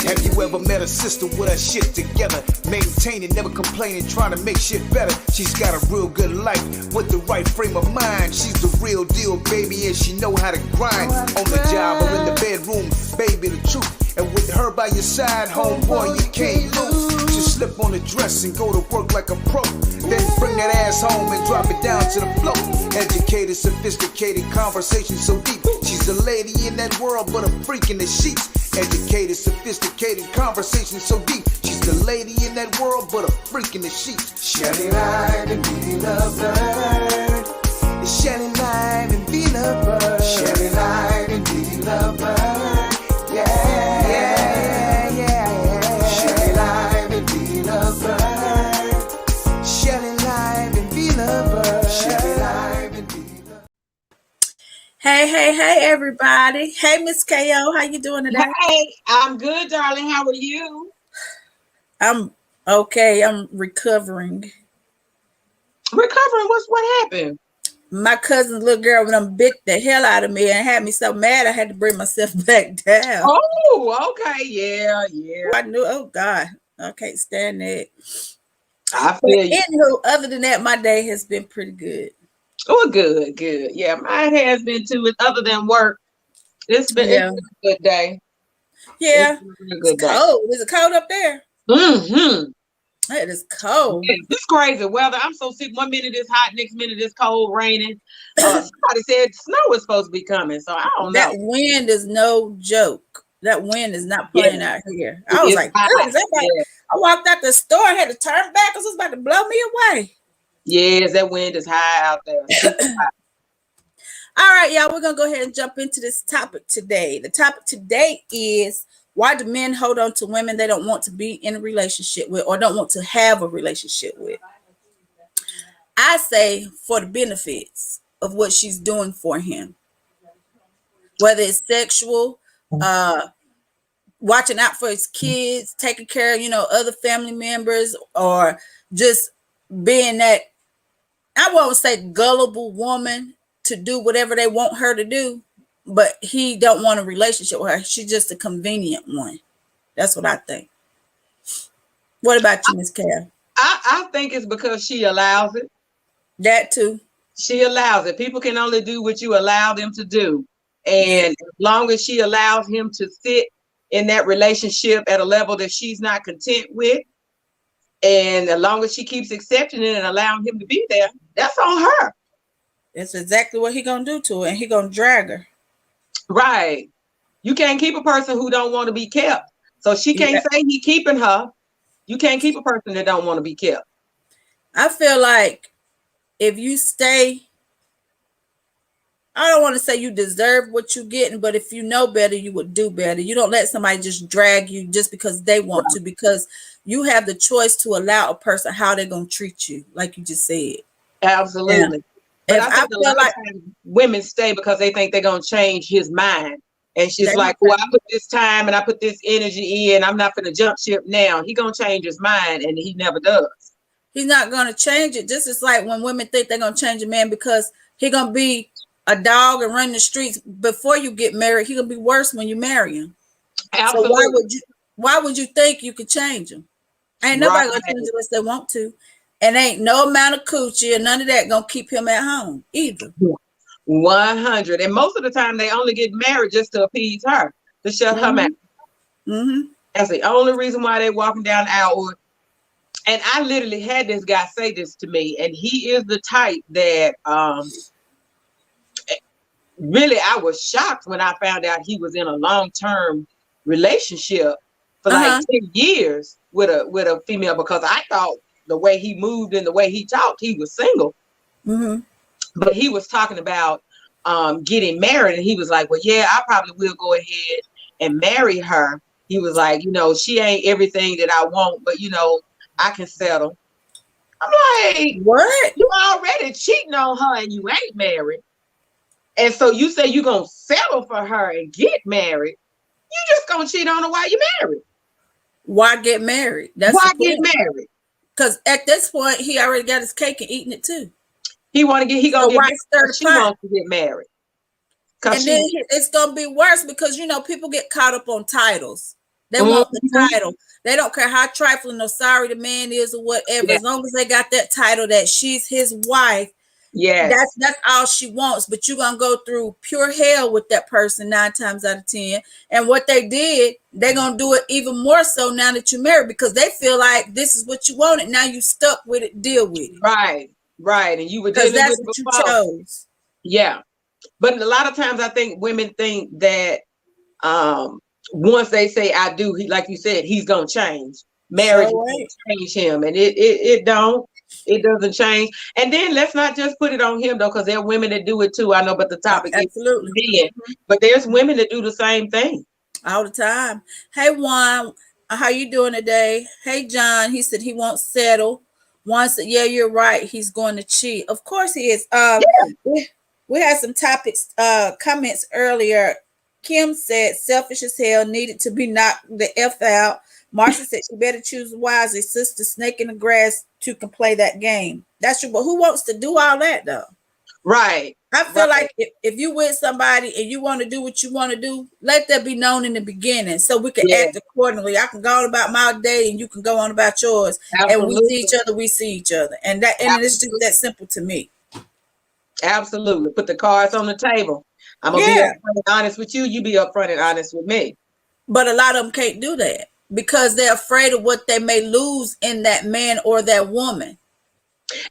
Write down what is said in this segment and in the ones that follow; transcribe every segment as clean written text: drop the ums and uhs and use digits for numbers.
Have you ever met a sister with her shit together? Maintaining, never complaining, trying to make shit better. She's got a real good life with the right frame of mind. She's the real deal, baby, and she know how to grind. On the job or in the bedroom, baby, the truth. And with her by your side, homeboy, you can't lose. Just slip on the dress and go to work like a pro. Then bring that ass home and drop it down to the floor. Educated, sophisticated, conversation so deep. She's a lady in that world, but a freak in the sheets. Educated, sophisticated, conversation so deep. She's the lady in that world, but a freak in the sheets. Shelly Live and be lovebird. Shelly Live and be lovebird. Shelly Live and be lovebird. Yeah, yeah, yeah. Shelly Live and be lovebird. Shelly Live and be lovebird. Shelly Live and be lovebird. Hey, everybody. Hey, Miss KO, how you doing today? Hey, I'm good, darling. How are you? I'm okay. I'm recovering. Recovering? What happened? My cousin's little girl when them bit the hell out of me and had me so mad I had to bring myself back down. Oh, okay. Yeah. I knew, oh God, I can't stand that. I feel you. Anywho, other than that, my day has been pretty good. Oh, good. Yeah, mine has been too. Other than work, it's been a good day. Yeah, It's cold. Is it cold up there? Mm-hmm. It is cold. It's crazy weather. I'm so sick. 1 minute it's hot, next minute it's cold, raining. Somebody said snow is supposed to be coming, so I don't know. That wind is no joke. That wind is not playing out here. I was like, I walked out the store and had to turn back because it was about to blow me away. Yes, that wind is high out there. All right, y'all, we're going to go ahead and jump into this topic today. The topic today is why do men hold on to women they don't want to be in a relationship with or don't want to have a relationship with? I say for the benefits of what she's doing for him, whether it's sexual, watching out for his kids, taking care of, other family members, or just being that, I won't say gullible woman to do whatever they want her to do, but he don't want a relationship with her. She's just a convenient one. That's what I think. What about you, Miss Cal? I think it's because she allows it. That too. She allows it. People can only do what you allow them to do. And as long as she allows him to sit in that relationship at a level that she's not content with, and as long as she keeps accepting it and allowing him to be there, that's on her. That's exactly what he gonna do to her, and he gonna drag her. Right. You can't keep a person who don't want to be kept. So she can't say he keeping her. You can't keep a person that don't want to be kept. I feel like if you stay, I don't want to say you deserve what you're getting, but if you know better, you would do better. You don't let somebody just drag you just because they want to, because you have the choice to allow a person how they're going to treat you, like you just said. Absolutely. But I think a lot of times women stay because they think they're going to change his mind. And she's like, well, I put this time and I put this energy in. I'm not going to jump ship now. He's going to change his mind, and he never does. He's not going to change it. Just as like when women think they're going to change a man because he's going to be a dog and run the streets before you get married. He's going to be worse when you marry him. Absolutely. So why would you think you could change him? Ain't nobody going to change it unless they want to. And ain't no amount of coochie and none of that going to keep him at home either. 100. And most of the time they only get married just to appease her, to shut her mouth. Mm-hmm. That's the only reason why they're walking down the aisle. And I literally had this guy say this to me, and he is the type that really I was shocked when I found out he was in a long-term relationship for like 10 years with a female, because I thought the way he moved and the way he talked, he was single. Mm-hmm. But he was talking about getting married, and he was like, well, yeah, I probably will go ahead and marry her. He was like, she ain't everything that I want, but, I can settle. I'm like, what? You already cheating on her and you ain't married. And so you say you're going to settle for her and get married. You just going to cheat on her while you're married. Why get married? Why get married? Because at this point, he already got his cake and eating it too. He gonna get she wants to get married. And then it's gonna be worse because people get caught up on titles. They want the title. They don't care how trifling or sorry the man is or whatever. As long as they got that title that she's his wife, that's all she wants. But you're gonna go through pure hell with that person 9 times out of 10. And what they did, they're gonna do it even more so now that you're married, because they feel like this is what you wanted. Now you stuck with it, deal with it. Right. And you were because that's what you chose. Yeah. But a lot of times I think women think that once they say I do, he, like you said, he's gonna change. Marriage change him, and it doesn't change. And then let's not just put it on him though, because there are women that do it too. I know, but the topic absolutely is but there's women that do the same thing all the time. Hey Juan, how you doing today? Hey John, he said he won't settle. Juan said, yeah, you're right. He's going to cheat. Of course he is. We had some topics, comments earlier. Kim said selfish as hell, needed to be knocked the F out. Marsha said she better choose wisely. Sister snake in the grass to can play that game. That's true. But who wants to do all that though? Right. I feel like if you with somebody and you want to do what you want to do, let that be known in the beginning so we can act accordingly. I can go on about my day and you can go on about yours. Absolutely. And we see each other. And it's just that simple to me. Absolutely. Put the cards on the table. I'm gonna be upfront and honest with you. You be upfront and honest with me. But a lot of them can't do that because they're afraid of what they may lose in that man or that woman.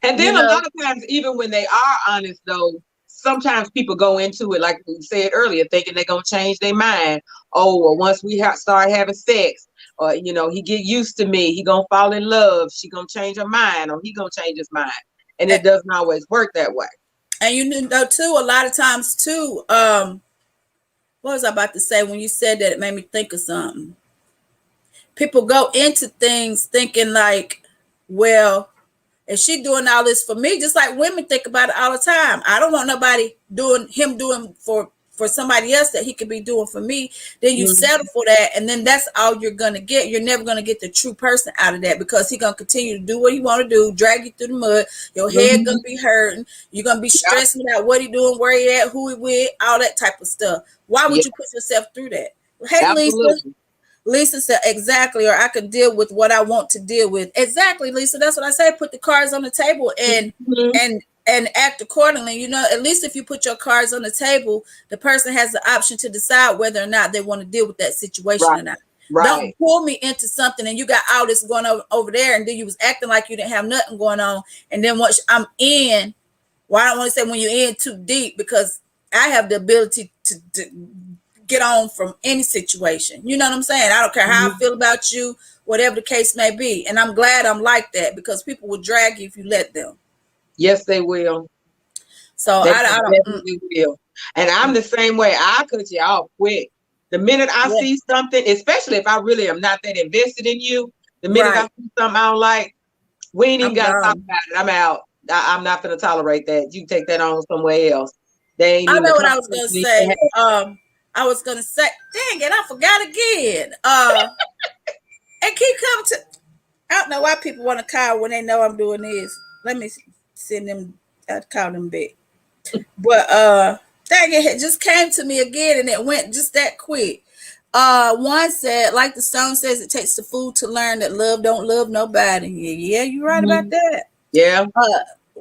And then a lot of times, even when they are honest, though, sometimes people go into it, like we said earlier, thinking they're gonna change their mind. Oh, well, once we start having sex, or he get used to me, he gonna fall in love. She gonna change her mind, or he gonna change his mind. And it doesn't always work that way. And too, a lot of times too, what was I about to say when you said that? It made me think of something. People go into things thinking like, well, if she doing all this for me, just like women think about it all the time. I don't want nobody doing for somebody else that he could be doing for me. Then you settle for that, and then that's all you're gonna get. You're never gonna get the true person out of that because he's gonna continue to do what he want to do, drag you through the mud. Your head gonna be hurting. You're gonna be stressing about what he doing, where he at, who he with, all that type of stuff. Why would you put yourself through that? Hey, absolutely. Lisa said, exactly, or I can deal with what I want to deal with. Exactly, Lisa. That's what I say. Put the cards on the table and act accordingly. At least if you put your cards on the table, the person has the option to decide whether or not they want to deal with that situation or not. Right. Don't pull me into something and you got all this going over there, and then you was acting like you didn't have nothing going on. And then once I'm in, well, I don't want to say when you're in too deep, because I have the ability to get on from any situation. You know what I'm saying? I don't care how I feel about you, whatever the case may be. And I'm glad I'm like that, because people will drag you if you let them. Yes, they will. So I definitely will. And I'm the same way. I cut you off quick. The minute I see something, especially if I really am not that invested in you, the minute I see something I don't like, we ain't even got to talk about it. I'm out. I'm not going to tolerate that. You take that on somewhere else. They ain't I know what I was going to say. I was going to say, dang it, I forgot again. And keep coming to, I don't know why people want to call when they know I'm doing this. Let me send them, I'd call them back. But dang it just came to me again, and it went just that quick. One said, like the song says, it takes the fool to learn that love don't love nobody. Yeah, you're right about that. Yeah.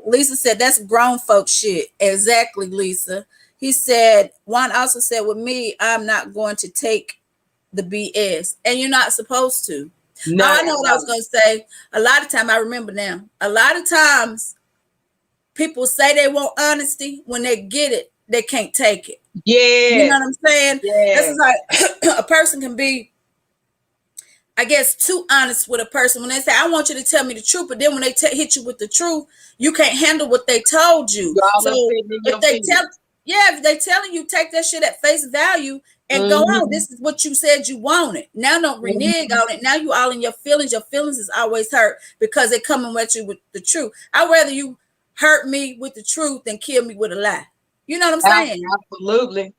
Lisa said, that's grown folk shit. Exactly, Lisa. He said, Juan also said, with me, I'm not going to take the BS. And you're not supposed to. No, I know what I was going to say. A lot of time, I remember now, a lot of times people say they want honesty. When they get it, they can't take it. Yeah. You know what I'm saying? Yeah. This is like a person can be, I guess, too honest with a person. When they say, I want you to tell me the truth, but then when they hit you with the truth, you can't handle what they told you. So if they telling you, take that shit at face value and go on. This is what you said you wanted. Now don't renege on it. Now you all in your feelings. Your feelings is always hurt because they're coming at you with the truth. I'd rather you hurt me with the truth than kill me with a lie. You know what I'm saying? Absolutely.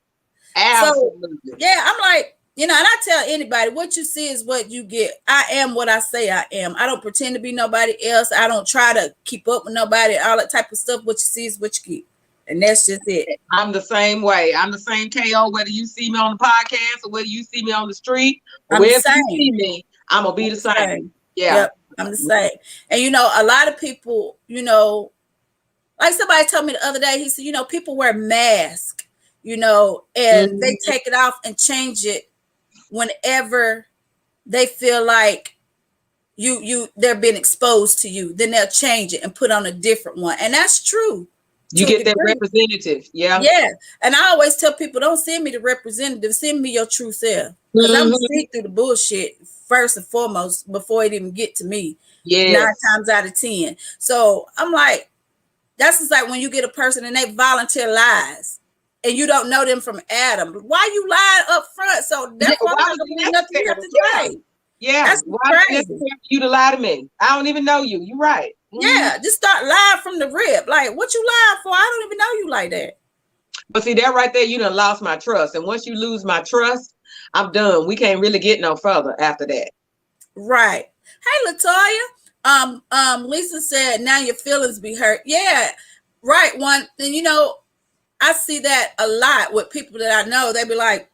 Absolutely. So, yeah, I'm like, and I tell anybody, what you see is what you get. I am what I say I am. I don't pretend to be nobody else. I don't try to keep up with nobody, all that type of stuff. What you see is what you get. And that's just it. I'm the same way. I'm the same KO, whether you see me on the podcast or whether you see me on the street, or I'm the wherever you same. see me, I'm gonna be the same. Yeah. Yep, I'm the same. And a lot of people, like somebody told me the other day, he said, people wear masks, and they take it off and change it whenever they feel like they're being exposed to you. Then they'll change it and put on a different one. And that's true. You get that representative. Yeah. Yeah. And I always tell people, don't send me the representative, send me your true self. Because I'm gonna see through the bullshit first and foremost before it even get to me. Yeah. 9 times out of 10. So I'm like, that's just like when you get a person and they volunteer lies and you don't know them from Adam. Why you lying up front? So that's why I don't need nothing you have to say. Yeah. That's why is it necessary for you to lie to me? I don't even know you. You're right. Yeah, just start lying from the rip. Like, what you lying for? I don't even know you like that. But see, that right there, you done lost my trust. And once you lose my trust, I'm done. We can't really get no further after that. Right. Hey, Latoya. Lisa said, now your feelings be hurt. Yeah, right. One, and I see that a lot with people that I know. They be like,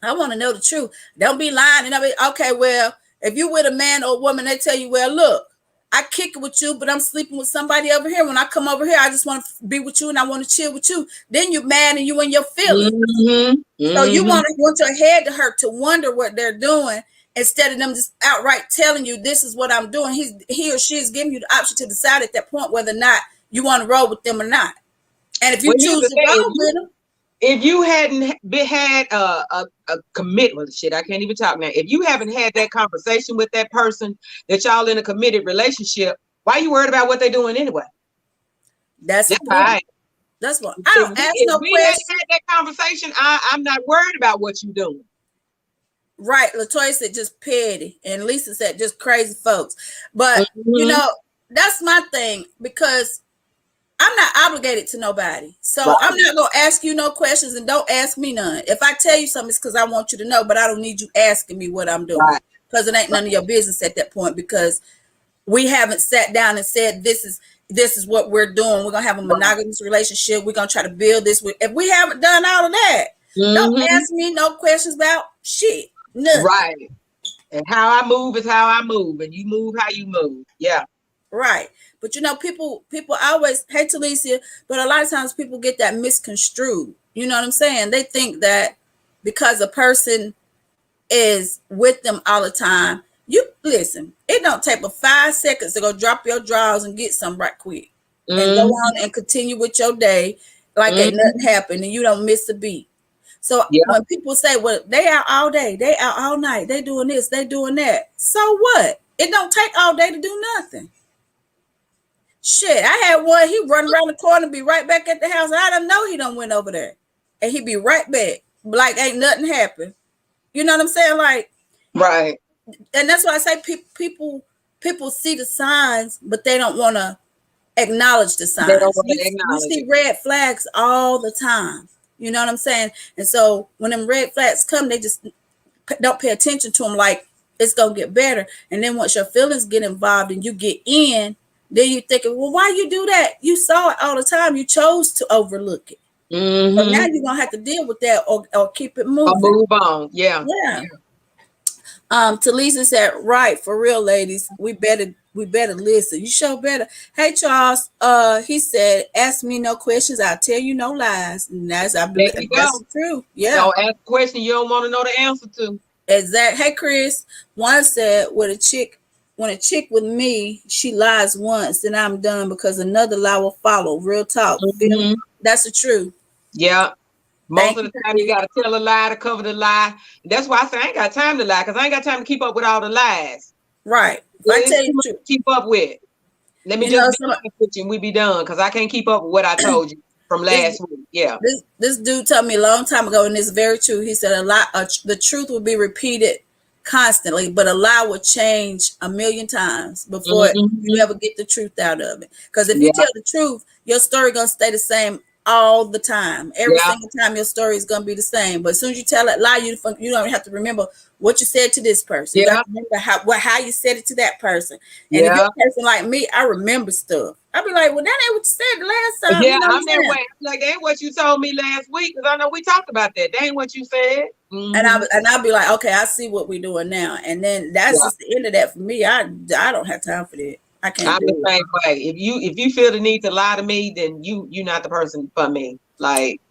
I want to know the truth. Don't be lying. And I be, okay, well, if you with a man or a woman, they tell you, well, look, I kick it with you, but I'm sleeping with somebody over here. When I come over here, I just want to be with you and I want to chill with you. Then you're mad and you in your feelings. So you want your head to hurt to wonder what they're doing instead of them just outright telling you this is what I'm doing. He or she is giving you the option to decide at that point whether or not you want to roll with them or not. And if you choose to roll with them, if you hadn't had a commitment, shit, I can't even talk now. If you haven't had that conversation with that person that y'all in a committed relationship, why are you worried about what they're doing anyway? That's right. That's what I don't ask no questions. Had that conversation, I'm not worried about what you're doing. Right. Latoya said just petty, and Lisa said just crazy folks. But that's my thing, because I'm not obligated to nobody. So I'm not going to ask you no questions, and don't ask me none. If I tell you something, it's because I want you to know, but I don't need you asking me what I'm doing, because it ain't none of your business at that point, because we haven't sat down and said, this is what we're doing. We're going to have a monogamous relationship. We're going to try to build this. If we haven't done all of that, don't ask me no questions about shit. Nothing. Right. And how I move is how I move, and you move how you move. Yeah. Right. But people always hate to Alicia, but a lot of times people get that misconstrued. You know what I'm saying? They think that because a person is with them all the time, you listen, it don't take but 5 seconds to go drop your drawers and get some right quick. And go on and continue with your day like ain't nothing happened and you don't miss a beat. So when people say, well, they out all day, they out all night, they doing this, they doing that. So what? It don't take all day to do nothing. Shit, I had one, he run around the corner and be right back at the house. I don't know he done went over there. And he be right back. Like ain't nothing happened. You know what I'm saying? Like, right. And that's why I say people see the signs, but they don't want to acknowledge the signs. You see red flags all the time. You know what I'm saying? And so when them red flags come, they just don't pay attention to them like it's going to get better. And then once your feelings get involved and you get in, then you thinking, well, why you do that? You saw it all the time. You chose to overlook it. So now you're going to have to deal with that or keep it moving. Or move on. Yeah. Talisa said, right, for real, ladies, we better listen. You sure better. Hey, Charles, he said, ask me no questions. I'll tell you no lies. And that's true. Yeah. Don't ask a question you don't want to know the answer to. Exactly. Hey, Chris, one said, when a chick with me, she lies once, then I'm done because another lie will follow. Real talk. That's the truth. Yeah. Most of the time you got to tell a lie to cover the lie. That's why I say I ain't got time to lie, because I ain't got time to keep up with all the lies. Right. I tell you to keep up with. Let me just be honest with you and we be done, because I can't keep up with what I told you from last week. Yeah. This dude told me a long time ago, and it's very true. He said the truth will be repeated constantly, but a lie will change 1,000,000 times before you ever get the truth out of it. Because if you tell the truth, your story gonna stay the same all the time. Every Yeah. single time your story is gonna be the same. But as soon as you tell it lie, you don't even have to remember what you said to this person. You Yeah. have to remember how you said it to that person. And if Yeah. you're a person like me, I remember stuff. I'll be like, well, that ain't what you said the last time. Yeah, You know what I'm I'm that saying? way. I'm like, that ain't what you told me last week, because I know we talked about that. That ain't what you said. And I'll be like, okay, I see what we're doing now. And then that's Yeah. just the end of that for me. I don't have time for that. I can't I'm do the it. same way. If you feel the need to lie to me, then you're not the person for me. Like,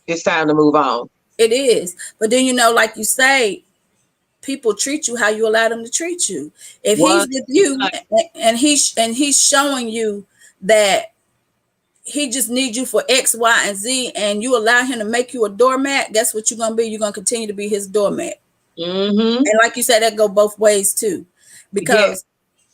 it's time to move on. It is. But then like you say, people treat you how you allow them to treat you. If he's One, with you and he's showing you that he just needs you for X, Y, and Z, and you allow him to make you a doormat, that's what you're gonna be. You're gonna continue to be his doormat. mm-hmm. And like you said, that go both ways too. Yeah. Because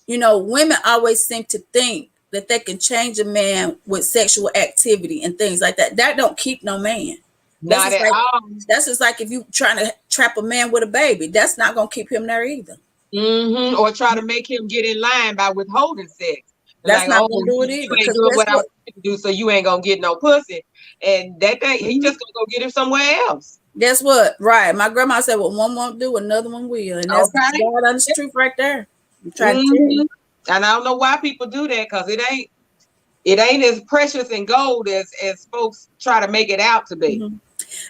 women always seem to think that they can change a man with sexual activity and things like that. That don't keep no man. Not at all. That's just like if you trying to trap a man with a baby. That's not gonna keep him there either. Mm-hmm. Or try to make him get in line by withholding sex. That's Like, not oh, gonna do it you either. ain't Because doing guess what I what? want you to do, so you ain't gonna get no pussy. And that thing, he just gonna go get him somewhere else. Guess what? Right. My grandma said, "What one won't do, another one will," and that's Okay. God honest truth right there. I'm trying to tell Mm-hmm. you. And I don't know why people do that, because it ain't as precious and gold as folks try to make it out to be. Mm-hmm.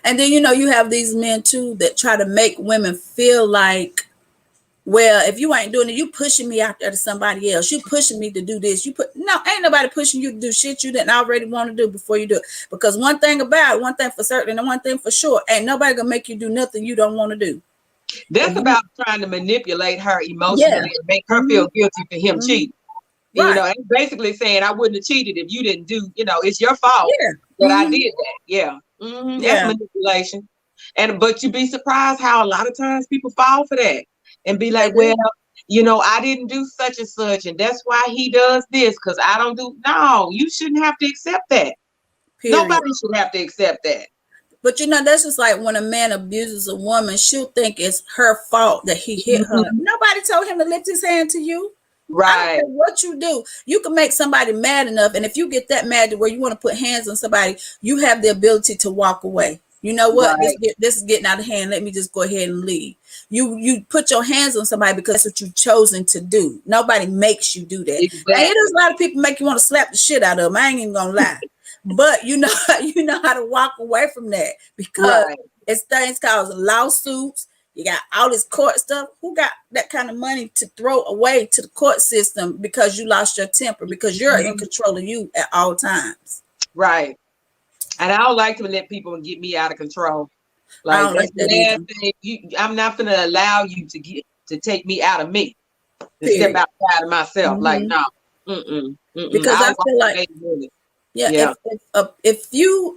And then you have these men too that try to make women feel like, well, if you ain't doing it, you pushing me out there to somebody else. You pushing me to do this. No, ain't nobody pushing you to do shit you didn't already want to do before you do it. Because one thing for certain, and one thing for sure, ain't nobody gonna make you do nothing you don't want to do. That's about trying to manipulate her emotionally Yeah. and make her feel guilty for him cheating. Right. And basically saying, I wouldn't have cheated if you didn't do, it's your fault Yeah. that I did that. Yeah. Mm-hmm. Yeah. That's manipulation. But you'd be surprised how a lot of times people fall for that and be like, well, I didn't do such and such, and that's why he does this, because I don't do. No, you shouldn't have to accept that. Period. Nobody should have to accept that. But that's just like when a man abuses a woman, she'll think it's her fault that he hit her. Nobody told him to lift his hand to you. Right. I don't care what you do. You can make somebody mad enough, and if you get that mad to where you want to put hands on somebody, you have the ability to walk away. You know what? Right. This is getting out of hand. Let me just go ahead and leave. You put your hands on somebody because that's what you've chosen to do. Nobody makes you do that. Exactly. And there's a lot of people make you want to slap the shit out of them. I ain't even gonna lie. But you know how to walk away from that, because it's things called lawsuits. You got all this court stuff. Who got that kind of money to throw away to the court system because you lost your temper, because you're in control of you at all times. Right. And I don't like to let people get me out of control. I don't like that thing. I'm not going to allow you to take me out of me, to step outside of myself. Like, no. Because I feel like,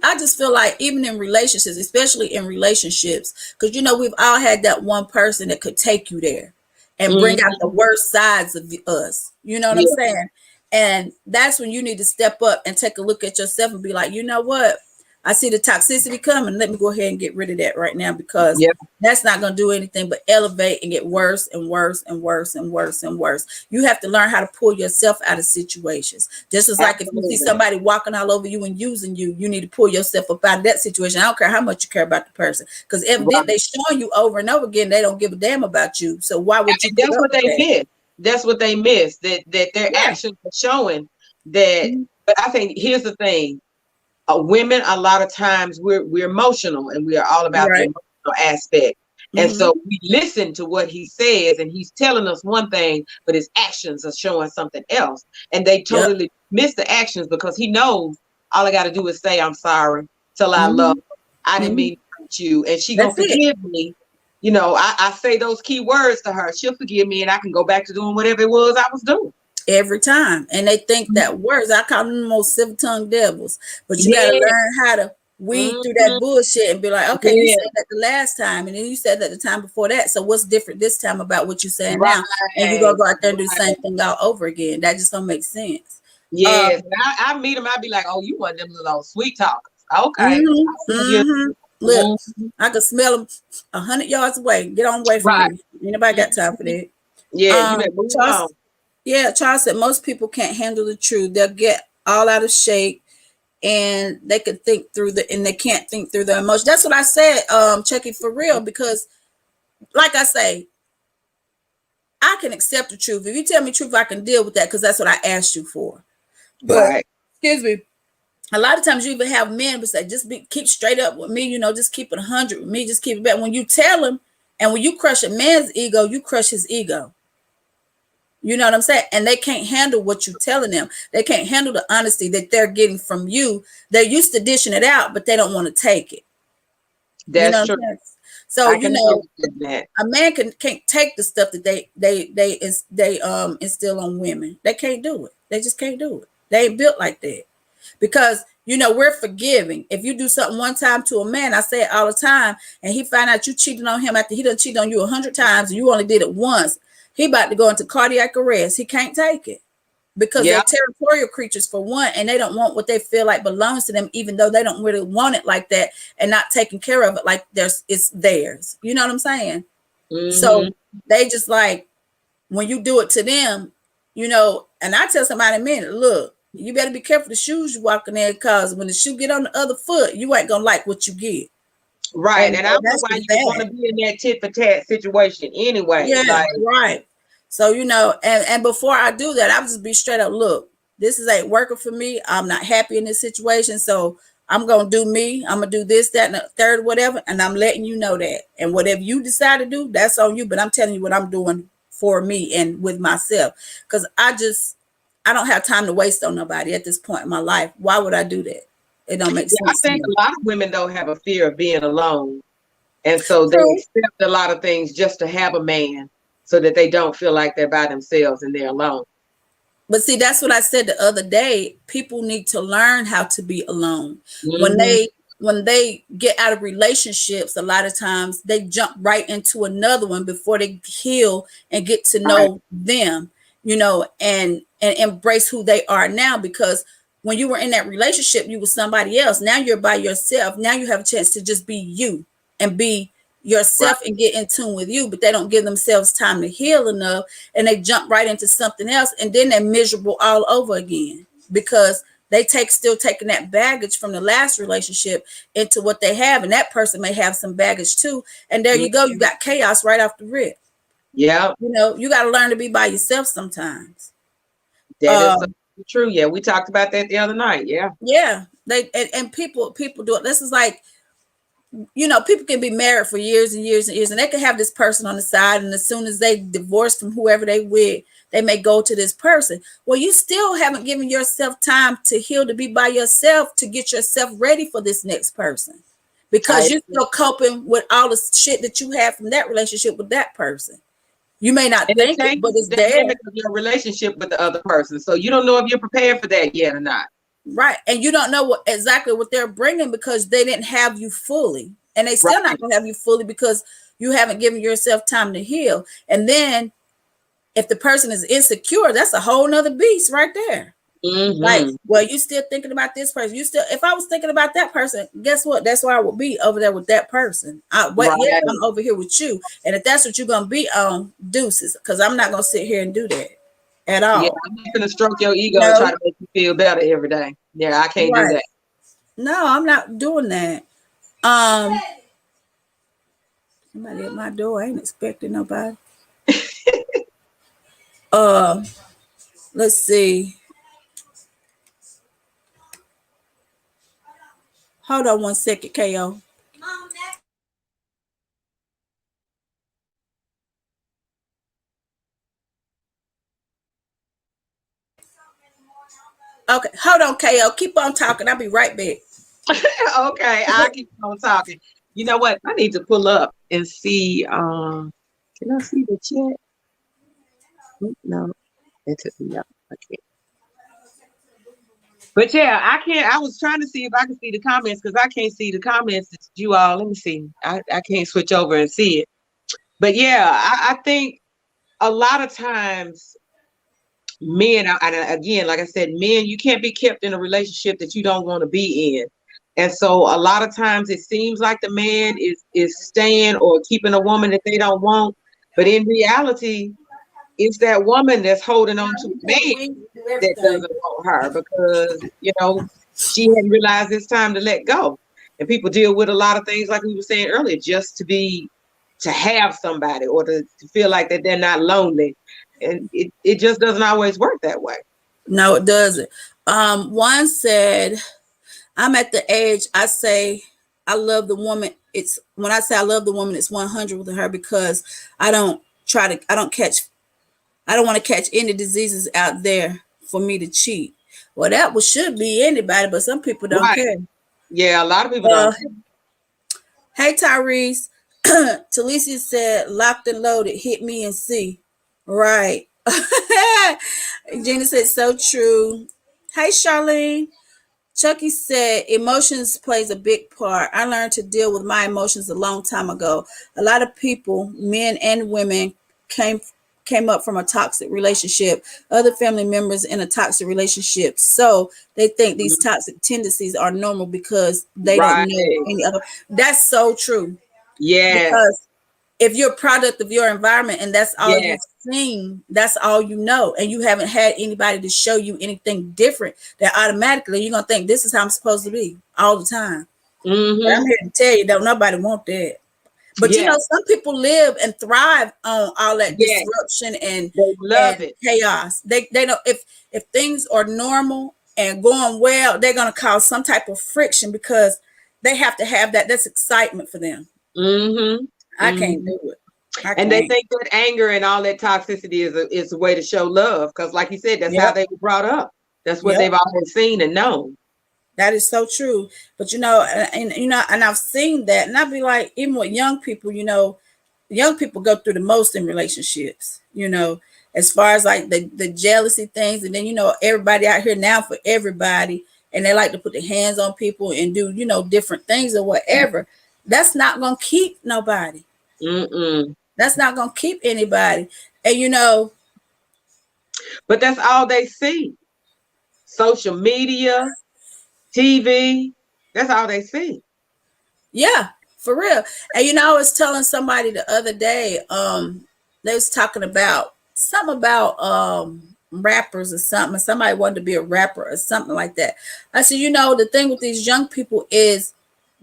I just feel like even in relationships, especially in relationships, because we've all had that one person that could take you there and bring out the worst sides of us. You know what I'm saying? And that's when you need to step up and take a look at yourself and be like, you know what? I see the toxicity coming. Let me go ahead and get rid of that right now, because that's not going to do anything but elevate and get worse and worse and worse and worse and worse. You have to learn how to pull yourself out of situations. Just as like if you see somebody walking all over you and using you, you need to pull yourself up out of that situation. I don't care how much you care about the person, because evidently they're showing you over and over again they don't give a damn about you. So why would you? That's what they miss. That's what they miss. That their actions are showing that. But I think here's the thing. Women, a lot of times we're emotional, and we are all about the emotional aspect. And so we listen to what he says, and he's telling us one thing, but his actions are showing something else. And they totally miss the actions, because he knows all I got to do is say, I'm sorry, tell I love her. I didn't mean to hurt you. And she gonna forgive me. I say those key words to her. She'll forgive me, and I can go back to doing whatever it was I was doing. Every time. And they think that words, I call them the most silver-tongued devils. But you got to learn how to weed through that bullshit and be like, okay, you said that the last time, and then you said that the time before that. So what's different this time about what you're saying now? And you're going to go out there and do the same thing all over again. That just don't make sense. Yes. I meet them, I'd be like, oh, you want them little sweet talkers. Okay. Look, I could smell them 100 yards away. Get on away from me. Anybody got time for that? Yeah, you better move on. Yeah, Charles said most people can't handle the truth. They'll get all out of shape and they can think through and they can't think through their emotions. That's what I said, Chucky, for real, because like I say, I can accept the truth. If you tell me the truth, I can deal with that because that's what I asked you for. But Right. excuse me, a lot of times you even have men who say, just keep straight up with me, just keep it 100 with me, just keep it back. When you tell them, and when you crush a man's ego, you crush his ego. You know what I'm saying? And they can't handle what you're telling them. They can't handle the honesty that they're getting from you. They're used to dishing it out, but they don't want to take it. That's true. So a man can't take the stuff that they instill on women. They can't do it. They just can't do it. They ain't built like that. Because we're forgiving. If you do something one time to a man, I say it all the time, and he find out you cheated on him after he done cheated on you 100 times, and you only did it once, he about to go into cardiac arrest. He can't take it because they're territorial creatures for one, and they don't want what they feel like belongs to them, even though they don't really want it like that, and not taking care of it like it's theirs. You know what I'm saying? Mm-hmm. So they just like, when you do it to them, and I tell somebody in a minute, look, you better be careful the shoes you walking in, because when the shoe get on the other foot, you ain't gonna like what you get. Right. And I know why you want to be in that tit for tat situation anyway. Yeah, right. So, and before I do that, I'll just be straight up, look, this ain't working for me. I'm not happy in this situation. So I'm going to do me. I'm going to do this, that, and the third, whatever. And I'm letting you know that. And whatever you decide to do, that's on you. But I'm telling you what I'm doing for me and with myself. Because I don't have time to waste on nobody at this point in my life. Why would I do that? It don't make sense. I think a lot of women don't have a fear of being alone. And so they accept a lot of things just to have a man so that they don't feel like they're by themselves and they're alone. But see, that's what I said the other day. People need to learn how to be alone. Mm-hmm. When they get out of relationships, a lot of times they jump right into another one before they heal and get to know them, and embrace who they are now. Because when you were in that relationship, you were somebody else. Now you're by yourself. Now you have a chance to just be you and be yourself and get in tune with you. But they don't give themselves time to heal enough, and they jump right into something else, and then they're miserable all over again because they still taking that baggage from the last relationship into what they have, and that person may have some baggage too. And there you go, you got chaos right off the rip. Yeah, you got to learn to be by yourself sometimes. That is true. Yeah, we talked about that the other night. Yeah. They and people do it. This is like, people can be married for years and years and years, and they can have this person on the side, and as soon as they divorce from whoever they with, they may go to this person. Well, you still haven't given yourself time to heal, to be by yourself, to get yourself ready for this next person, because you're still coping with all the shit that you had from that relationship with that person. You may not think it, but it's there. Your relationship with the other person, so you don't know if you're prepared for that yet or not. Right, and you don't know exactly what they're bringing because they didn't have you fully, and they still not gonna have you fully because you haven't given yourself time to heal. And then, if the person is insecure, that's a whole nother beast right there. Mm-hmm. Like, well, you still thinking about this person? If I was thinking about that person, guess what? That's where I would be, over there with that person. I'm over here with you, and if that's what you're gonna be on, deuces, because I'm not gonna sit here and do that at all. Yeah, I'm not gonna stroke your ego and try to make you feel better every day. Yeah, I can't do that. No, I'm not doing that. Somebody at my door. I ain't expecting nobody. Let's see. Hold on 1 second, KO. Okay, hold on, KO. Keep on talking. I'll be right back. Okay, I'll keep on talking. You know what? I need to pull up and see. Can I see the chat? No, it took me up. I can't. But yeah, I can't. I was trying to see if I can see the comments because I can't see the comments that you all. Let me see. I can't switch over and see it. But yeah, I think a lot of times men, and again, like I said, men, you can't be kept in a relationship that you don't want to be in. And so a lot of times it seems like the man is staying or keeping a woman that they don't want. But in reality, it's that woman that's holding on to a man that doesn't want her because, she hadn't realized it's time to let go. And people deal with a lot of things, like we were saying earlier, just to have somebody or to feel like that they're not lonely. And it just doesn't always work that way. No, it doesn't. One said, I'm at the age I say I love the woman. It's when I say I love the woman, it's 100 with her because I don't want to catch any diseases out there for me to cheat. Well, that should be anybody, but some people don't care. Yeah, a lot of people don't care. Hey, Tyrese. Talisia said, locked and loaded, hit me and see. Right. Gina said, so true. Hey, Charlene. Chucky said, emotions plays a big part. I learned to deal with my emotions a long time ago. A lot of people, men and women, came up from a toxic relationship, other family members in a toxic relationship. So they think these toxic tendencies are normal because they don't know any other. That's so true. Yeah. Because if you're a product of your environment and that's all you've seen, that's all you know, and you haven't had anybody to show you anything different, that automatically you're going to think this is how I'm supposed to be all the time. Mm-hmm. I'm here to tell you, nobody want that. But you know, some people live and thrive on all that disruption and they love it. Chaos. They know if things are normal and going well, they're gonna cause some type of friction because they have to have that. That's excitement for them. Mm-hmm. I can't do it. And they think that anger and all that toxicity is a way to show love because, like you said, that's how they were brought up. That's what they've always seen and known. That is so true. But you know, and I've seen that, and I'd be like, even with young people, young people go through the most in relationships, as far as like the jealousy things. And then, everybody out here now for everybody, and they like to put their hands on people and do, different things or whatever. That's not going to keep nobody. That's not going to keep anybody. And, but that's all they see. Social media, TV, that's all they see. Yeah, for real. And I was telling somebody the other day, they was talking about something about rappers or something. Somebody wanted to be a rapper or something like that. I said, the thing with these young people is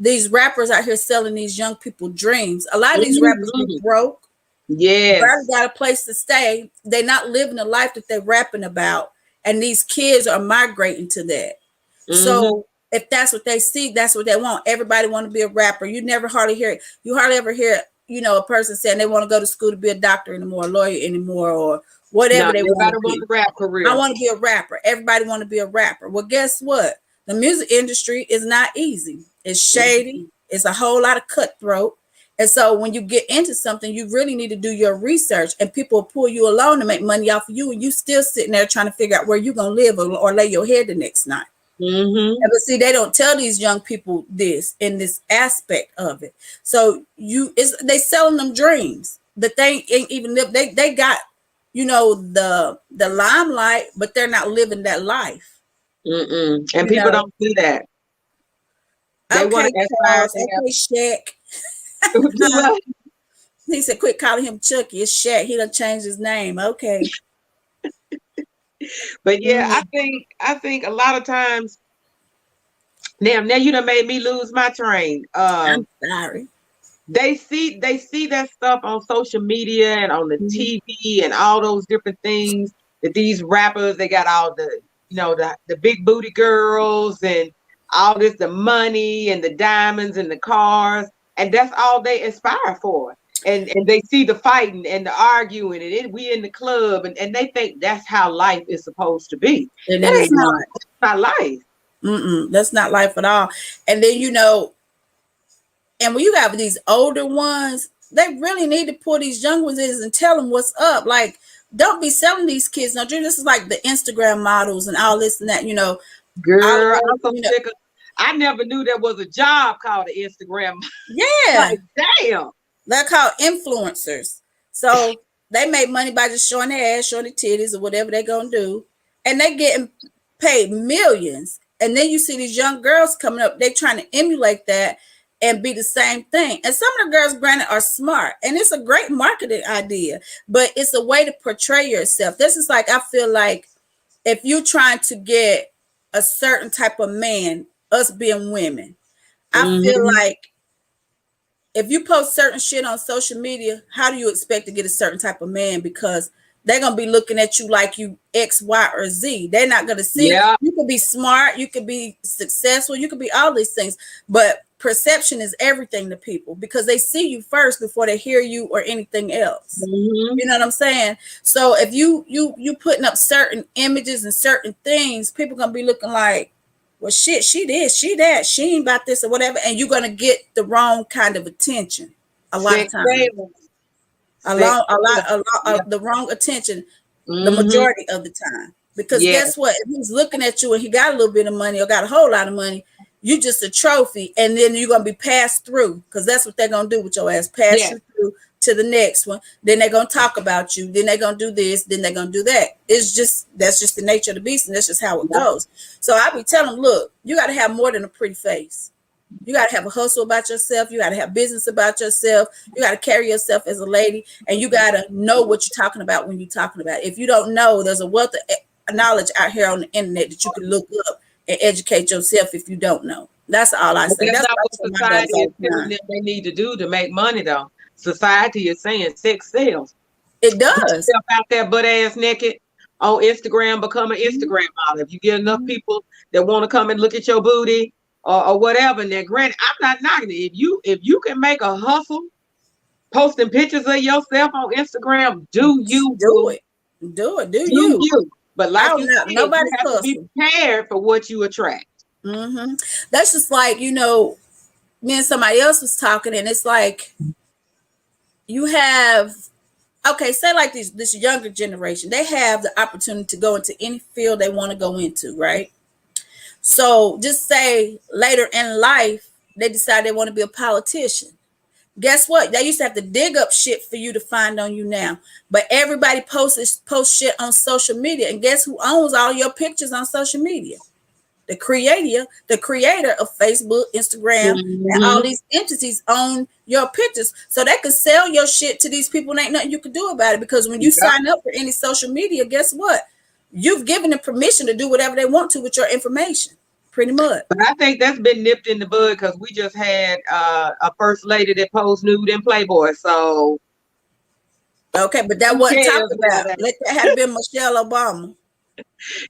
these rappers out here selling these young people dreams. A lot of these rappers be broke. Yeah. Got a place to stay. They're not living the life that they're rapping about. And these kids are migrating to that. So if that's what they see, that's what they want. Everybody want to be a rapper. You hardly ever hear, a person saying they want to go to school to be a doctor anymore, a lawyer anymore, or whatever they want to be. Rap career. I want to be a rapper. Everybody want to be a rapper. Well, guess what? The music industry is not easy. It's shady. It's a whole lot of cutthroat. And so when you get into something, you really need to do your research, and people will pull you along to make money off of you, and you still sitting there trying to figure out where you're going to live or lay your head the next night. But see, they don't tell these young people this in this aspect of it. So they selling them dreams. The thing ain't even they got, the limelight, but they're not living that life. And people don't see that. They want to aspire to Shaq. He said, quit calling him Chucky. It's Shaq. He done changed his name. Okay. But yeah, I think a lot of times, now you done made me lose my train. I'm sorry. They see that stuff on social media and on the TV and all those different things that these rappers, they got all the, the big booty girls and all this, the money and the diamonds and the cars, and that's all they aspire for. And they see the fighting and the arguing, and we in the club, and they think that's how life is supposed to be. And that is not life. That's not life at all. And then and when you have these older ones, they really need to pull these young ones in and tell them what's up. Like, don't be selling these kids no dream. This is like the Instagram models and all this and that. Girl, I'm so sick of. I never knew there was a job called an Instagram. Yeah, like, damn. They're called influencers. So they make money by just showing their ass, showing their titties, or whatever they're going to do. And they're getting paid millions. And then you see these young girls coming up. They're trying to emulate that and be the same thing. And some of the girls, granted, are smart. And it's a great marketing idea. But it's a way to portray yourself. This is like, I feel like if you're trying to get a certain type of man, us being women. I feel Mhm. like if you post certain shit on social media, how do you expect to get a certain type of man? Because they're gonna be looking at you like you X, Y, or Z. They're not gonna see. Yeah. You could be smart, you could be successful, you could be all these things, but perception is everything to people because they see you first before they hear you or anything else. Mhm. You know what I'm saying? So if you putting up certain images and certain things, people gonna be looking like, well, shit, she this, she that, she ain't about this or whatever, and you're gonna get the wrong kind of attention a lot of Sex times. sales. A Sex lot, a lot, sales. a lot Yeah. of the wrong attention, the Mhm. majority of the time. Because Yeah. guess what? If he's looking at you and he got a little bit of money or got a whole lot of money, you just a trophy, and then you're gonna be passed through because that's what they're gonna do with your ass, pass Yeah. you through to the next one. Then they're gonna talk about you, then they're gonna do this, then they're gonna do that. It's just that's just the nature of the beast, and that's just how it Yeah. goes. So I be telling them, look, you gotta have more than a pretty face. You got to have a hustle about yourself. You got to have business about yourself. You got to carry yourself as a lady, and you got to know what you're talking about when you're talking about it. If you don't know, there's a wealth of knowledge out here on the internet that you can look up and educate yourself if you don't know. That's all I But say. that's That's not what I what tell my daughters society is all the telling time. them they need to do to make money, though. Society is saying sex sells. It Put does. yourself out there butt ass naked on Instagram, become an Instagram model. If you get enough people that want to come and look at your booty or whatever, and then granted, I'm not knocking it. If you can make a hustle posting pictures of yourself on Instagram, do you, Do boo. it. Do it. Do Do you. you. But I like don't you know. said, you Nobody's have to be hustle. prepared for what you attract. That's just like, me and somebody else was talking, and it's like you have okay, say like this younger generation, they have the opportunity to go into any field they want to go into, right? So just say later in life they decide they want to be a politician. Guess what? They used to have to dig up shit for you to find on you now. But everybody posts shit on social media. And guess who owns all your pictures on social media? The creator of Facebook, Instagram, and all Mhm. these entities own your pictures. So they can sell your shit to these people and ain't nothing you can do about it. Because when you Yep. sign up for any social media, guess what? You've given them permission to do whatever they want to with your information. Pretty much. But I think that's been nipped in the bud because we just had a first lady that posed nude in Playboy. So Okay, but that who wasn't cares talked about about. that? Let that have been Michelle Obama.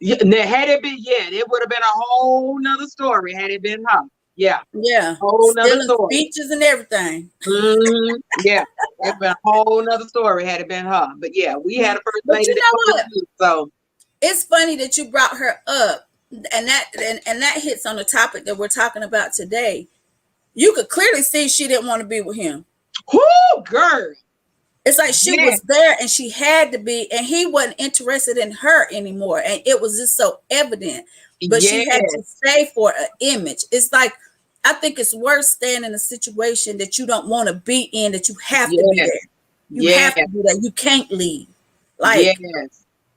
Yeah, now, had it been, it would have been a whole nother story had it been her. Yeah, Yeah. whole nother Stealing story. speeches and everything. Yeah, it'd been a whole nother story had it been her. But yeah, we had a first But lady you that know posed what? nude. So It's funny that you brought her up, and that hits on the topic that we're talking about today. You could clearly see she didn't want to be with him. whoo, girl. It's like she Yeah, was there and she had to be, and he wasn't interested in her anymore. And it was just so evident. But she had yes, to stay for an image. It's like, I think it's worse staying in a situation that you don't want to be in, that you have to be yes, there. You yes, have to be there. You can't leave. Like, yes.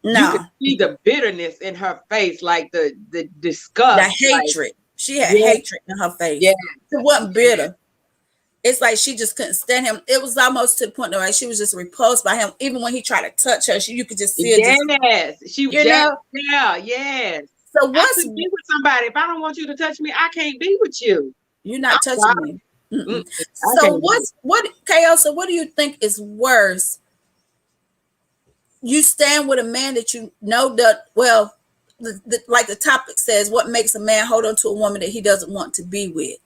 You could no, see the bitterness in her face, like the the disgust. Like, hatred. She had yeah, hatred in her face. yeah, It wasn't bitter. It's like she just couldn't stand him. It was almost to the point where she was just repulsed by him. Even when he tried to touch her, you could just see it. Just yes. She you just, know. yeah, yes. So I what's couldn't be with somebody. If I don't want you to touch me, I can't be with you. you're I'm not touching sorry. me? Mm-mm. I So can't do it. what KO? So what do you think is worse? You stand with a man that you know that well, like the topic says, what makes a man hold on to a woman that he doesn't want to be with,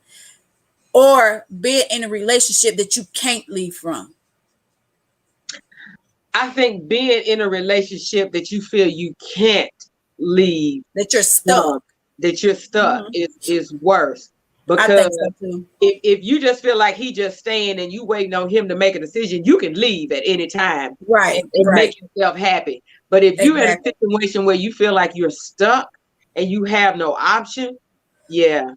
or be in a relationship that you can't leave from? I think being in a relationship that you feel you can't leave That you're stuck. from, that you're stuck, Mhm. is worse. I Because think so too. if you just feel like he just staying and you waiting on him to make a decision, you can leave at any time Right, and right, make yourself happy. But if you're in a exactly. situation where you feel like you're stuck and you have no option, yeah,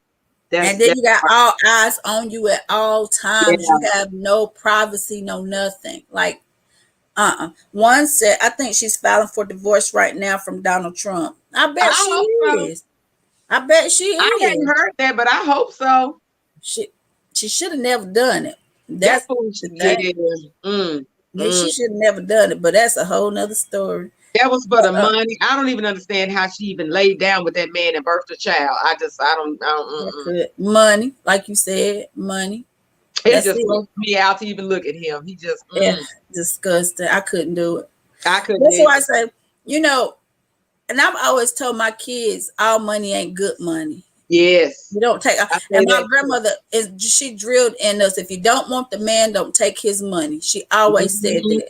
And then that's you got hard. all eyes on you at all Yeah. times. You have no privacy, no nothing. Like, one said, I think she's filing for divorce right now from Donald Trump. I bet I she hope so. is. I bet she I hadn't is. heard that, but I hope so. She should have never done it. That That's fool, the yeah. thing. Yeah, she should have never done it, but that's a whole nother story. That was for the money. I don't even understand how she even laid down with that man and birthed a child. Money, like you said, money. It That's just it. grossed me out to even look at him. He just, Yeah, disgusting. I couldn't do it. I couldn't. That's why I say, you know, and I've always told my kids, all money ain't good money. Yes. You don't take. And my grandmother she drilled in us: if you don't want the man, don't take his money. She always said that.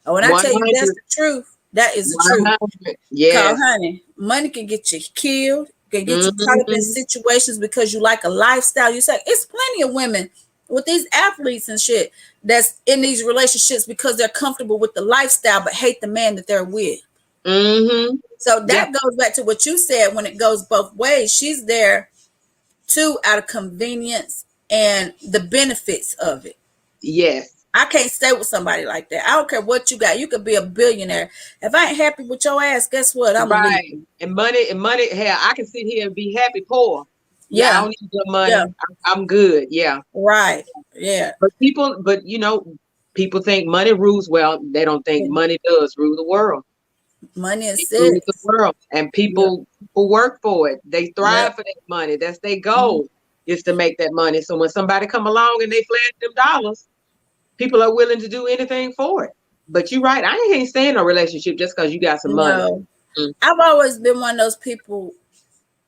And when I tell you that's the truth, that is the truth. Yeah, honey, money can get you killed, can get you caught up in situations because you like a lifestyle. You say it's plenty of women with these athletes and shit that's in these relationships because they're comfortable with the lifestyle but hate the man that they're with. So that goes back to what you said when it goes both ways. She's there too out of convenience and the benefits of it. Yes. I can't stay with somebody like that. I don't care what you got. You could be a billionaire. If I ain't happy with your ass, guess what? I'm leaving. And money. Hell, I can sit here and be happy poor. Yeah, I don't need your money. Yeah. I'm good. Yeah. Right. Yeah. But people think money rules. Well, they don't think money does rule the world. Money is rules the world, and people work for it. They thrive for that money. That's their goal is to make that money. So when somebody come along and they flash them dollars, people are willing to do anything for it. But you're right. I ain't staying in a relationship just because you got some money. I've always been one of those people.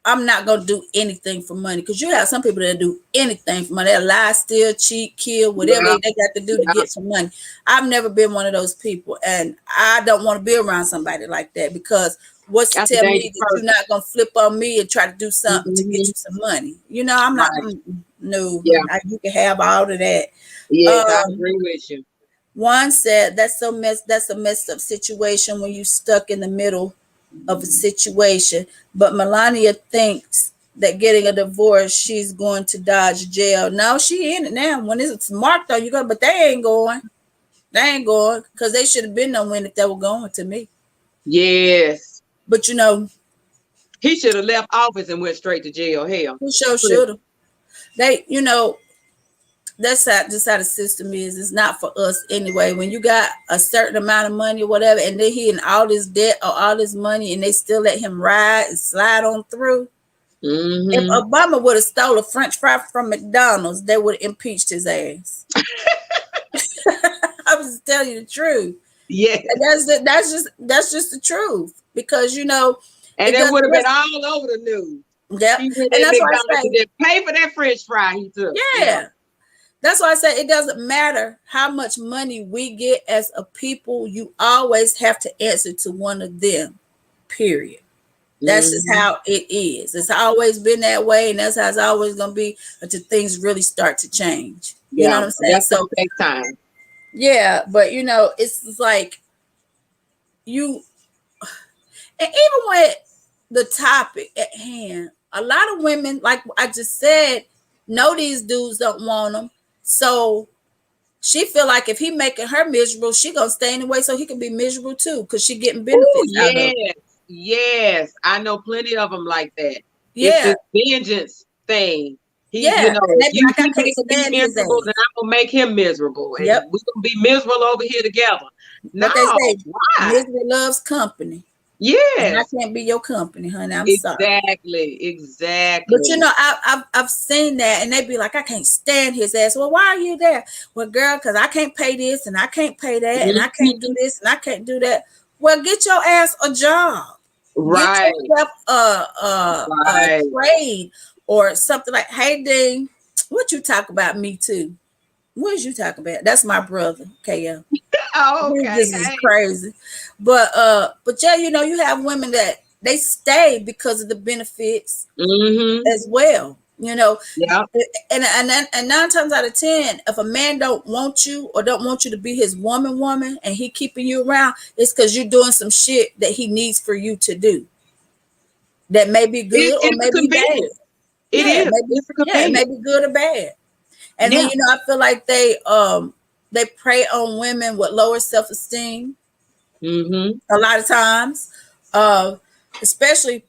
I'm not gonna do anything for money because you have some people that do anything for money. They lie, steal, cheat, kill, whatever they got to do to get some money. I've never been one of those people, and I don't want to be around somebody like that because what's to tell me that you're not gonna flip on me and try to do something to get you some money? You know, I'm not. No, you can have all of that. Yes, I agree with you. One said that's a messed up situation when you stuck in the middle of a situation. But Melania thinks that getting a divorce, she's going to dodge jail. No, she in it now. When it's marked on you go, but they ain't going. They ain't going because they should have been knowing if they were going to me. Yes. But you know, he should have left office and went straight to jail. Hell, he sure should have. They, you know, that's how the system is. It's not for us anyway. When you got a certain amount of money or whatever, and then he in all this debt or all this money, and they still let him ride and slide on through. If Obama would have stole a French fry from McDonald's, they would have impeached his ass. I was telling you the truth. Yeah, and that's just the truth because you know, and it would have been all over the news. Yeah, and that's why I say pay for that French fry he took. Yeah. That's why I say it doesn't matter how much money we get as a people. You always have to answer to one of them, period. That's just how it is. It's always been that way, and that's how it's always going to be until things really start to change. You know what I'm saying? So take time. Yeah, but you know, it's like you, and even with the topic at hand, a lot of women, like I just said, know these dudes don't want them. So she feel like if he making her miserable, she gonna stay in the way so he can be miserable too, because she getting benefits out of it. Yes, I know plenty of them like that. Yeah, it's this vengeance thing. You know, you like, I can't stand miserable, then I'm gonna make him miserable, and we're gonna be miserable over here together. But they say misery loves company. Yeah, I can't be your company, honey. I'm sorry. Exactly. But you know, I've seen that, and they be like, I can't stand his ass. Well, why are you there? Well, girl, because I can't pay this, and I can't pay that, and I can't do this, and I can't do that. Well, get your ass a job. Right. Get yourself a trade or something like. Hey, Dean, what you talk about me too? What did you talk about? That's my brother, KL. Oh, okay. This is crazy. But yeah, you know, you have women that they stay because of the benefits as well. You know, and 9 times out of 10, if a man don't want you or don't want you to be his woman, and he keeping you around, it's because you're doing some shit that he needs for you to do. That may be good or maybe bad. It may be good or bad. And then, you know, I feel like they prey on women with lower self-esteem a lot of times, especially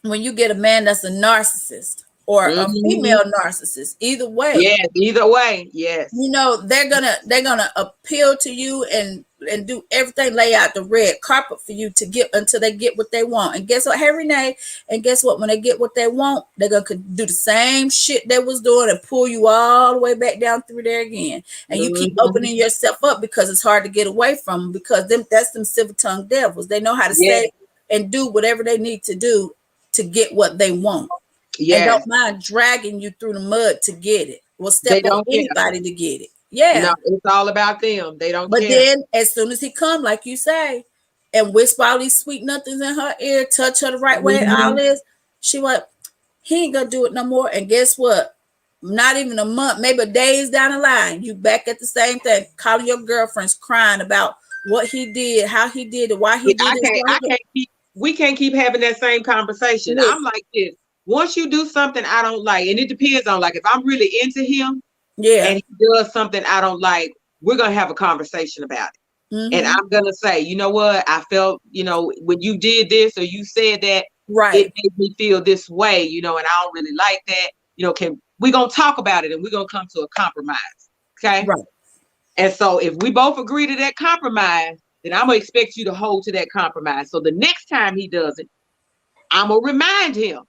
when you get a man that's a narcissist or a female narcissist. Either way. Yes, either way. Yes. You know, they're gonna appeal to you and do everything, lay out the red carpet for you to get until they get what they want. And guess what, hey Renee? And guess what? When they get what they want, they're gonna do the same shit they was doing and pull you all the way back down through there again. And you keep opening yourself up because it's hard to get away from them, because that's them silver tongued devils. They know how to say and do whatever they need to do to get what they want. Yeah. And don't mind dragging you through the mud to get it. Will step on anybody to get it. Yeah. No, it's all about them. They don't care. But then as soon as he come, like you say, and whisper all these sweet nothings in her ear, touch her the right way, all this, he ain't gonna do it no more. And guess what? Not even a month, maybe days down the line, you back at the same thing, calling your girlfriends, crying about what he did, how he did it, why he did it. We can't keep having that same conversation. Yeah. I'm like this. Once you do something I don't like, and it depends on, like, if I'm really into him, and he does something I don't like, we're gonna have a conversation about it. And I'm gonna say, you know what? I felt, you know, when you did this or you said that, it made me feel this way, you know, and I don't really like that. You know, we're gonna talk about it and we're gonna come to a compromise. Okay. Right. And so if we both agree to that compromise, then I'm gonna expect you to hold to that compromise. So the next time he does it, I'm gonna remind him.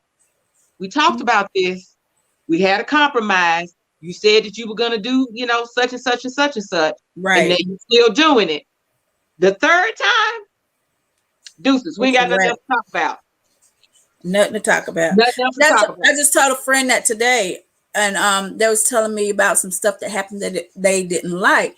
We talked about this. We had a compromise. You said that you were going to do, you know, such and such and such and such. Right. And then you're still doing it. The third time, deuces. We ain't got nothing else to talk about. Nothing to talk about. I just told a friend that today, and they was telling me about some stuff that happened that they didn't like.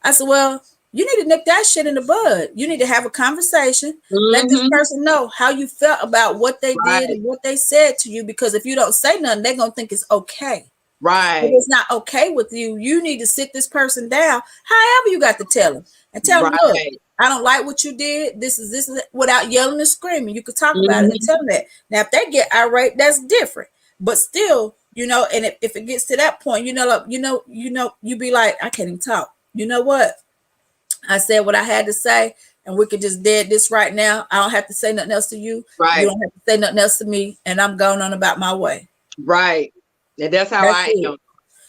I said, well, you need to nip that shit in the bud. You need to have a conversation. Let this person know how you felt about what they did and what they said to you. Because if you don't say nothing, they're going to think it's okay. Right. If it's not okay with you, you need to sit this person down, however you got to tell them. And tell them, look, I don't like what you did. This is without yelling and screaming. You could talk about it and tell them that. Now, if they get irate, that's different. But still, you know, and if it gets to that point, you be like, I can't even talk. You know what? I said what I had to say, and we could just dead this right now. I don't have to say nothing else to you. Right. You don't have to say nothing else to me, and I'm going on about my way. Right. And that's how I am.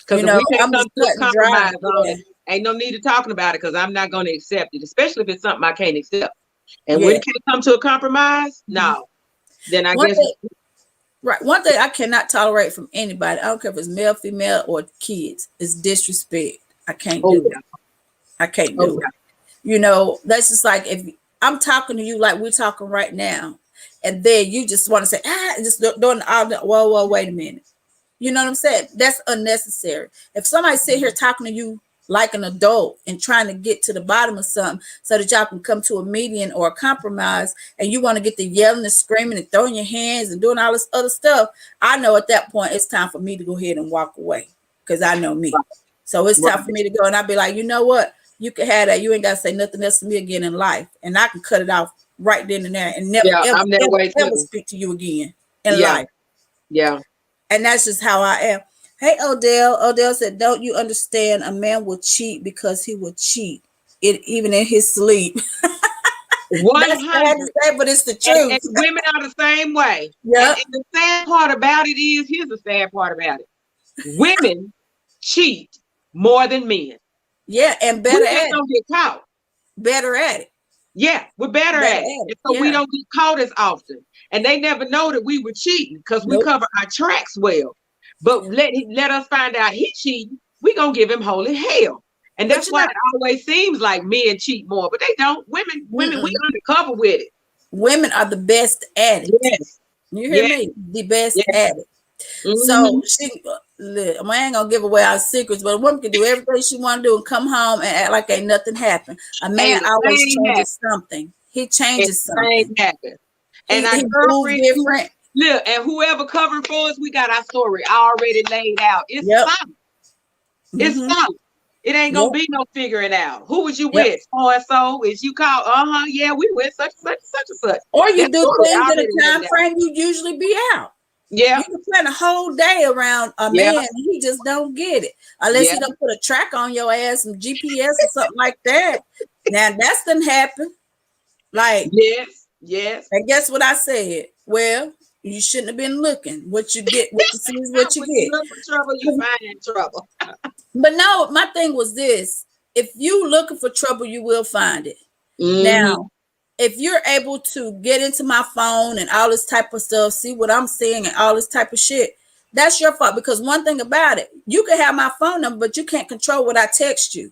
Because if we can't come to a compromise on it, ain't no need of talking about it, because I'm not going to accept it, especially if it's something I can't accept. And when it can't come to a compromise, no. Then I guess. One thing I cannot tolerate from anybody, I don't care if it's male, female, or kids, is disrespect. I can't do it. I can't do it. You know, that's just like if I'm talking to you like we're talking right now, and then you just want to say, just doing all the, whoa, wait a minute. You know what I'm saying? That's unnecessary. If somebody sit here talking to you like an adult and trying to get to the bottom of something so that y'all can come to a median or a compromise, and you want to get the yelling and screaming and throwing your hands and doing all this other stuff, I know at that point it's time for me to go ahead and walk away, because I know me. So it's time for me to go, and I'll be like, you know what? You can have that. You ain't got to say nothing else to me again in life. And I can cut it off right then and there and never ever speak to you again in life. Yeah. And that's just how I am. Hey, Odell. Odell said, don't you understand? A man will cheat because he will cheat even in his sleep. 100. But it's the truth. And women are the same way. Yeah. And the sad part about it is, here's the sad part about it. Women cheat more than men. Yeah, and better at it. Don't get caught. Better at it. Yeah, we're better at it. And so we don't get caught as often. And they never know that we were cheating, because we cover our tracks well. But let us find out he cheating, we're going to give him holy hell. And that's why it always seems like men cheat more, but they don't. Women, we undercover with it. Women are the best at it. Yes. You hear me? The best at it. So I ain't gonna give away our secrets, but a woman can do everything she want to do and come home and act like ain't nothing happened. A man always changes something. He changes something. And our girlfriend different. Look, and whoever covering for us, we got our story already laid out. It's solid. It's solid. It ain't gonna be no figuring out. Who was you with? So and so. Is you called? Yeah, we with such and such. Or you do things in a time frame you usually be out. Yeah, you can plan a whole day around a man, and he just don't get it unless he don't put a track on your ass and GPS or something like that. Now that's done happen. Like yes. And guess what I said? Well, You shouldn't have been looking. What you get, what you see is what you When you get. look for trouble, you find trouble. But no, my thing was this: if you looking for trouble, you will find it. Mm-hmm. Now, if you're able to get into my phone and all this type of stuff, see what I'm seeing and all this type of shit, that's your fault. Because one thing about it, you can have my phone number, but you can't control what I text you.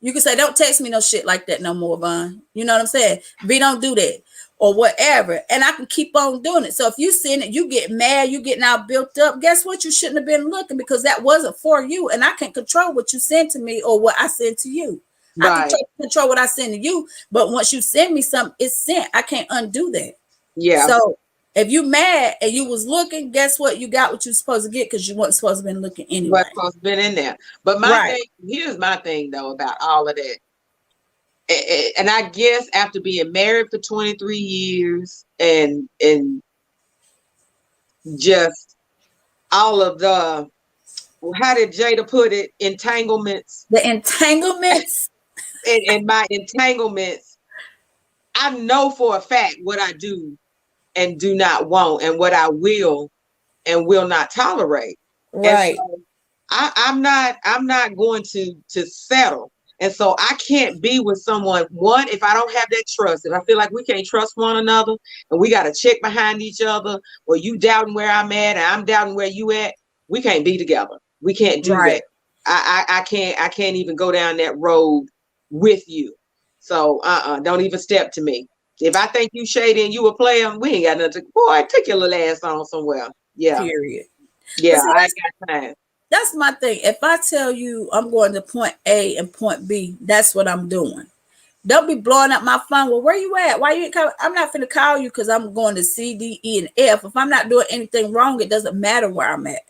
You can say, don't text me no shit like that no more, Von. You know what I'm saying? B, don't do that. Or whatever. And I can keep on doing it. So if you send it, you get mad, you getting all built up. Guess what? You shouldn't have been looking because that wasn't for you. And I can't control what you send to me or what I send to you. I can control what I send to you. But once you send me something, it's sent. I can't undo that. Yeah. So if you mad and you was looking, guess what? You got what you supposed to get because you weren't supposed to been looking anyway. What's supposed to been in there. But my thing, here's my thing though about all of that. And I guess after being married for 23 years and just all of the, how did Jada put it? Entanglements. The entanglements. and my entanglements, I know for a fact what I do and do not want and what I will and will not tolerate. Right. So I'm not going to settle. And so I can't be with someone, one, if I don't have that trust, if I feel like we can't trust one another and we got to check behind each other, or you doubting where I'm at and I'm doubting where you at, we can't be together. We can't do that. I can't even go down that road with you. So don't even step to me. If I think you shady and you a player, we ain't got nothing to, boy, take your little ass on somewhere. Yeah. Period. Yeah, see, I ain't got time. That's my thing. If I tell you I'm going to point A and point B, that's what I'm doing. Don't be blowing up my phone. Well, where you at? Why you ain't coming? I'm not finna call you because I'm going to C, D, E, and F. If I'm not doing anything wrong, it doesn't matter where I'm at.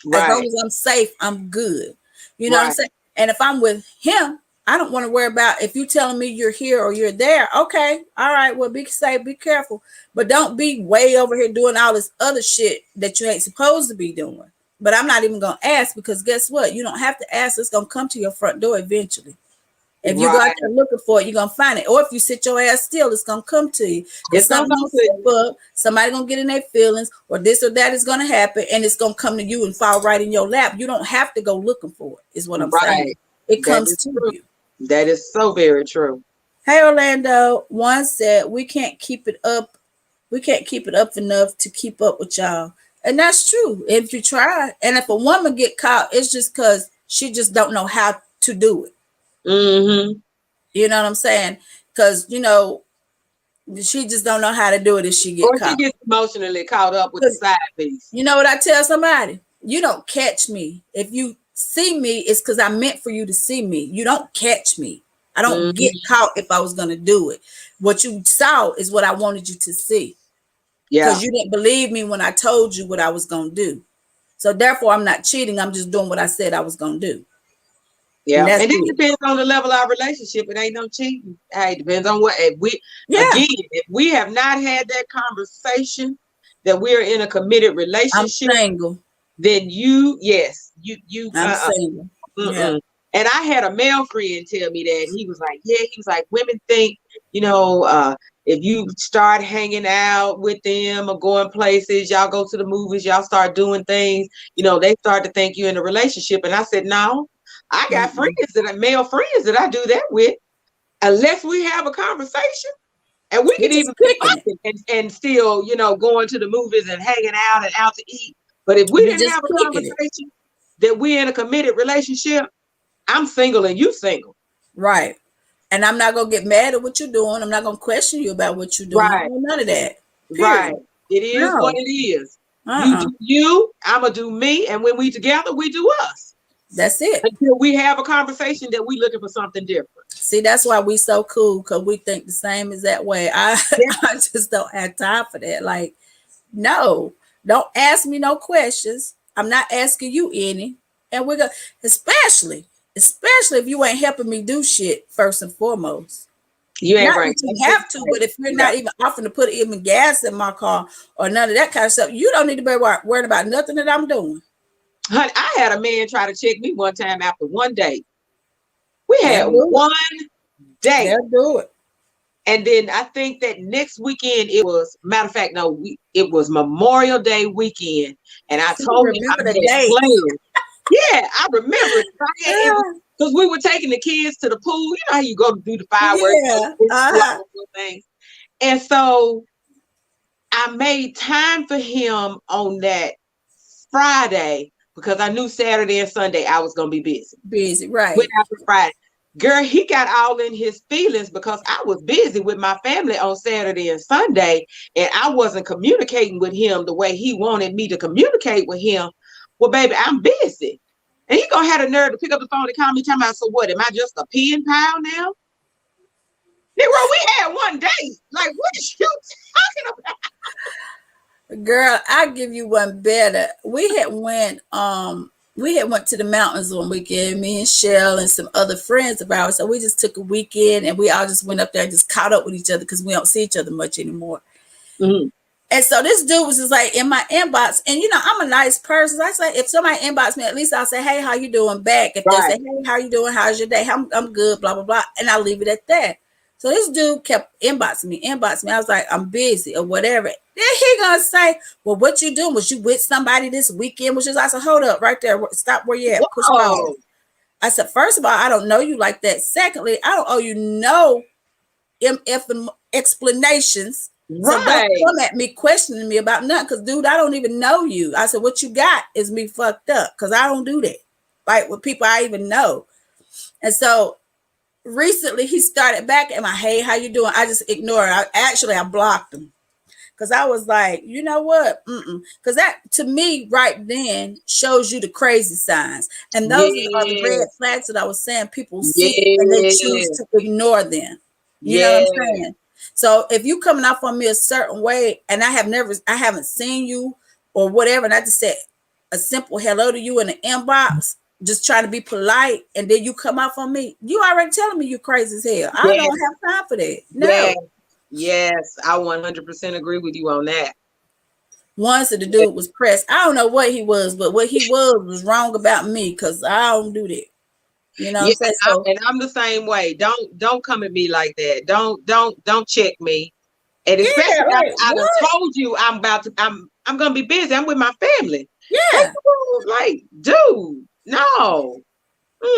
Right. As long as I'm safe, I'm good. You know what I'm saying? And if I'm with him, I don't want to worry about if you telling me you're here or you're there. Okay. All right. Well, be safe, be careful. But don't be way over here doing all this other shit that you ain't supposed to be doing. But I'm not even going to ask because guess what? You don't have to ask. It's going to come to your front door eventually. If you go out there looking for it, you're going to find it. Or if you sit your ass still, it's going to come to you. If something going to slip up, somebody going to get in their feelings, or this or that is going to happen, and it's going to come to you and fall right in your lap. You don't have to go looking for it, is what I'm saying. It comes to you. That is so very true. Hey, Orlando. One said, we can't keep it up. We can't keep it up enough to keep up with y'all. And that's true. If you try, and if a woman get caught, it's just because she just don't know how to do it. Mm-hmm. You know what I'm saying? Because she just don't know how to do it if she get caught. Or she gets emotionally caught up with the side piece. You know what I tell somebody? You don't catch me. If you see me, it's because I meant for you to see me. You don't catch me. I don't get caught if I was going to do it. What you saw is what I wanted you to see. Yeah. Because you didn't believe me when I told you what I was going to do. So therefore, I'm not cheating. I'm just doing what I said I was going to do. Yeah. And it depends on the level of our relationship. It ain't no cheating. Hey, it depends on what, if we have not had that conversation that we're in a committed relationship. I'm single. Then I'm single. Yeah. And I had a male friend tell me that. He was like, women think, if you start hanging out with them or going places, y'all go to the movies, y'all start doing things, they start to think you're in a relationship. And I said, no, I got male friends that I do that with, unless we have a conversation. And we can even and still, going to the movies and hanging out and out to eat. But if we didn't have a conversation that we're in a committed relationship, I'm single and you single. Right. And I'm not going to get mad at what you're doing. I'm not going to question you about what you're doing. Right. None of that. Period. Right. It is what it is. You do you, I'm going to do me. And when we together, we do us. That's it. Until we have a conversation that we looking for something different. See, that's why we so cool, because we think the same as that way. I just don't have time for that. Like, no, don't ask me no questions. I'm not asking you any. And we're going to, especially if you ain't helping me do shit first and foremost. You ain't right. You have to, but if you're not even offering to put even gas in my car or none of that kind of stuff, you don't need to be worried about nothing that I'm doing. Honey, I had a man try to check me one time after one date. We had one date. They'll do it. And then I think that next weekend it was, matter of fact, no, it was Memorial Day weekend. And I told him I Remember the had date. plans. Yeah, I remember it. Because we were taking the kids to the pool. You know how you go to do the fireworks, Yeah. do all those things. And so I made time for him on that Friday because I knew Saturday and Sunday I was going to be busy. Busy, right. Went out for Friday. Girl, he got all in his feelings because I was busy with my family on Saturday and Sunday, and I wasn't communicating with him the way he wanted me to communicate with him. Well, baby, I'm busy. And he gonna have the nerve to pick up the phone and call me talking about, so what, am I just a pen pal now? Negro, we had one date. Like, what is you talking about? Girl, I'll give you one better. We had went to the mountains one weekend, me and Shell and some other friends of ours. So we just took a weekend and we all just went up there and just caught up with each other because we don't see each other much anymore. Mm-hmm. And so this dude was just like in my inbox. And you know, I'm a nice person. So I say, if somebody inbox me, at least I'll say, hey, how you doing back? If they say, hey, how you doing? How's your day? I'm good, blah, blah, blah. And I'll leave it at that. So this dude kept inboxing me. I was like, I'm busy or whatever. Then he gonna say, well, what you doing? Was you with somebody this weekend? Which is, I said, hold up right there. Stop where you at. Push pause. I said, first of all, I don't know you like that. Secondly, I don't owe you no MF explanations. Right. So don't come at me questioning me about nothing. Because, dude, I don't even know you. I said, what you got is me fucked up. Because I don't do that. Like with people I even know. And so recently he started back at my, hey, how you doing? I just ignored it. I blocked him. Because I was like, you know what? Because that, to me, right then, shows you the crazy signs. And those are the red flags that I was saying people see and they choose to ignore them. You know what I'm saying? So if you coming off on me a certain way and I haven't seen you or whatever, and I just said a simple hello to you in the inbox, just trying to be polite, and then you come off on me, you already telling me you crazy as hell. I don't have time for that. No. Yes, I 100% agree with you on that. Once the dude was pressed. I don't know what he was, but what he was wrong about me because I don't do that. You know what I'm saying? So, and I'm the same way. Don't come at me like that. Don't check me. And especially I done told you I'm gonna be busy. I'm with my family. Yeah. Like, dude, no.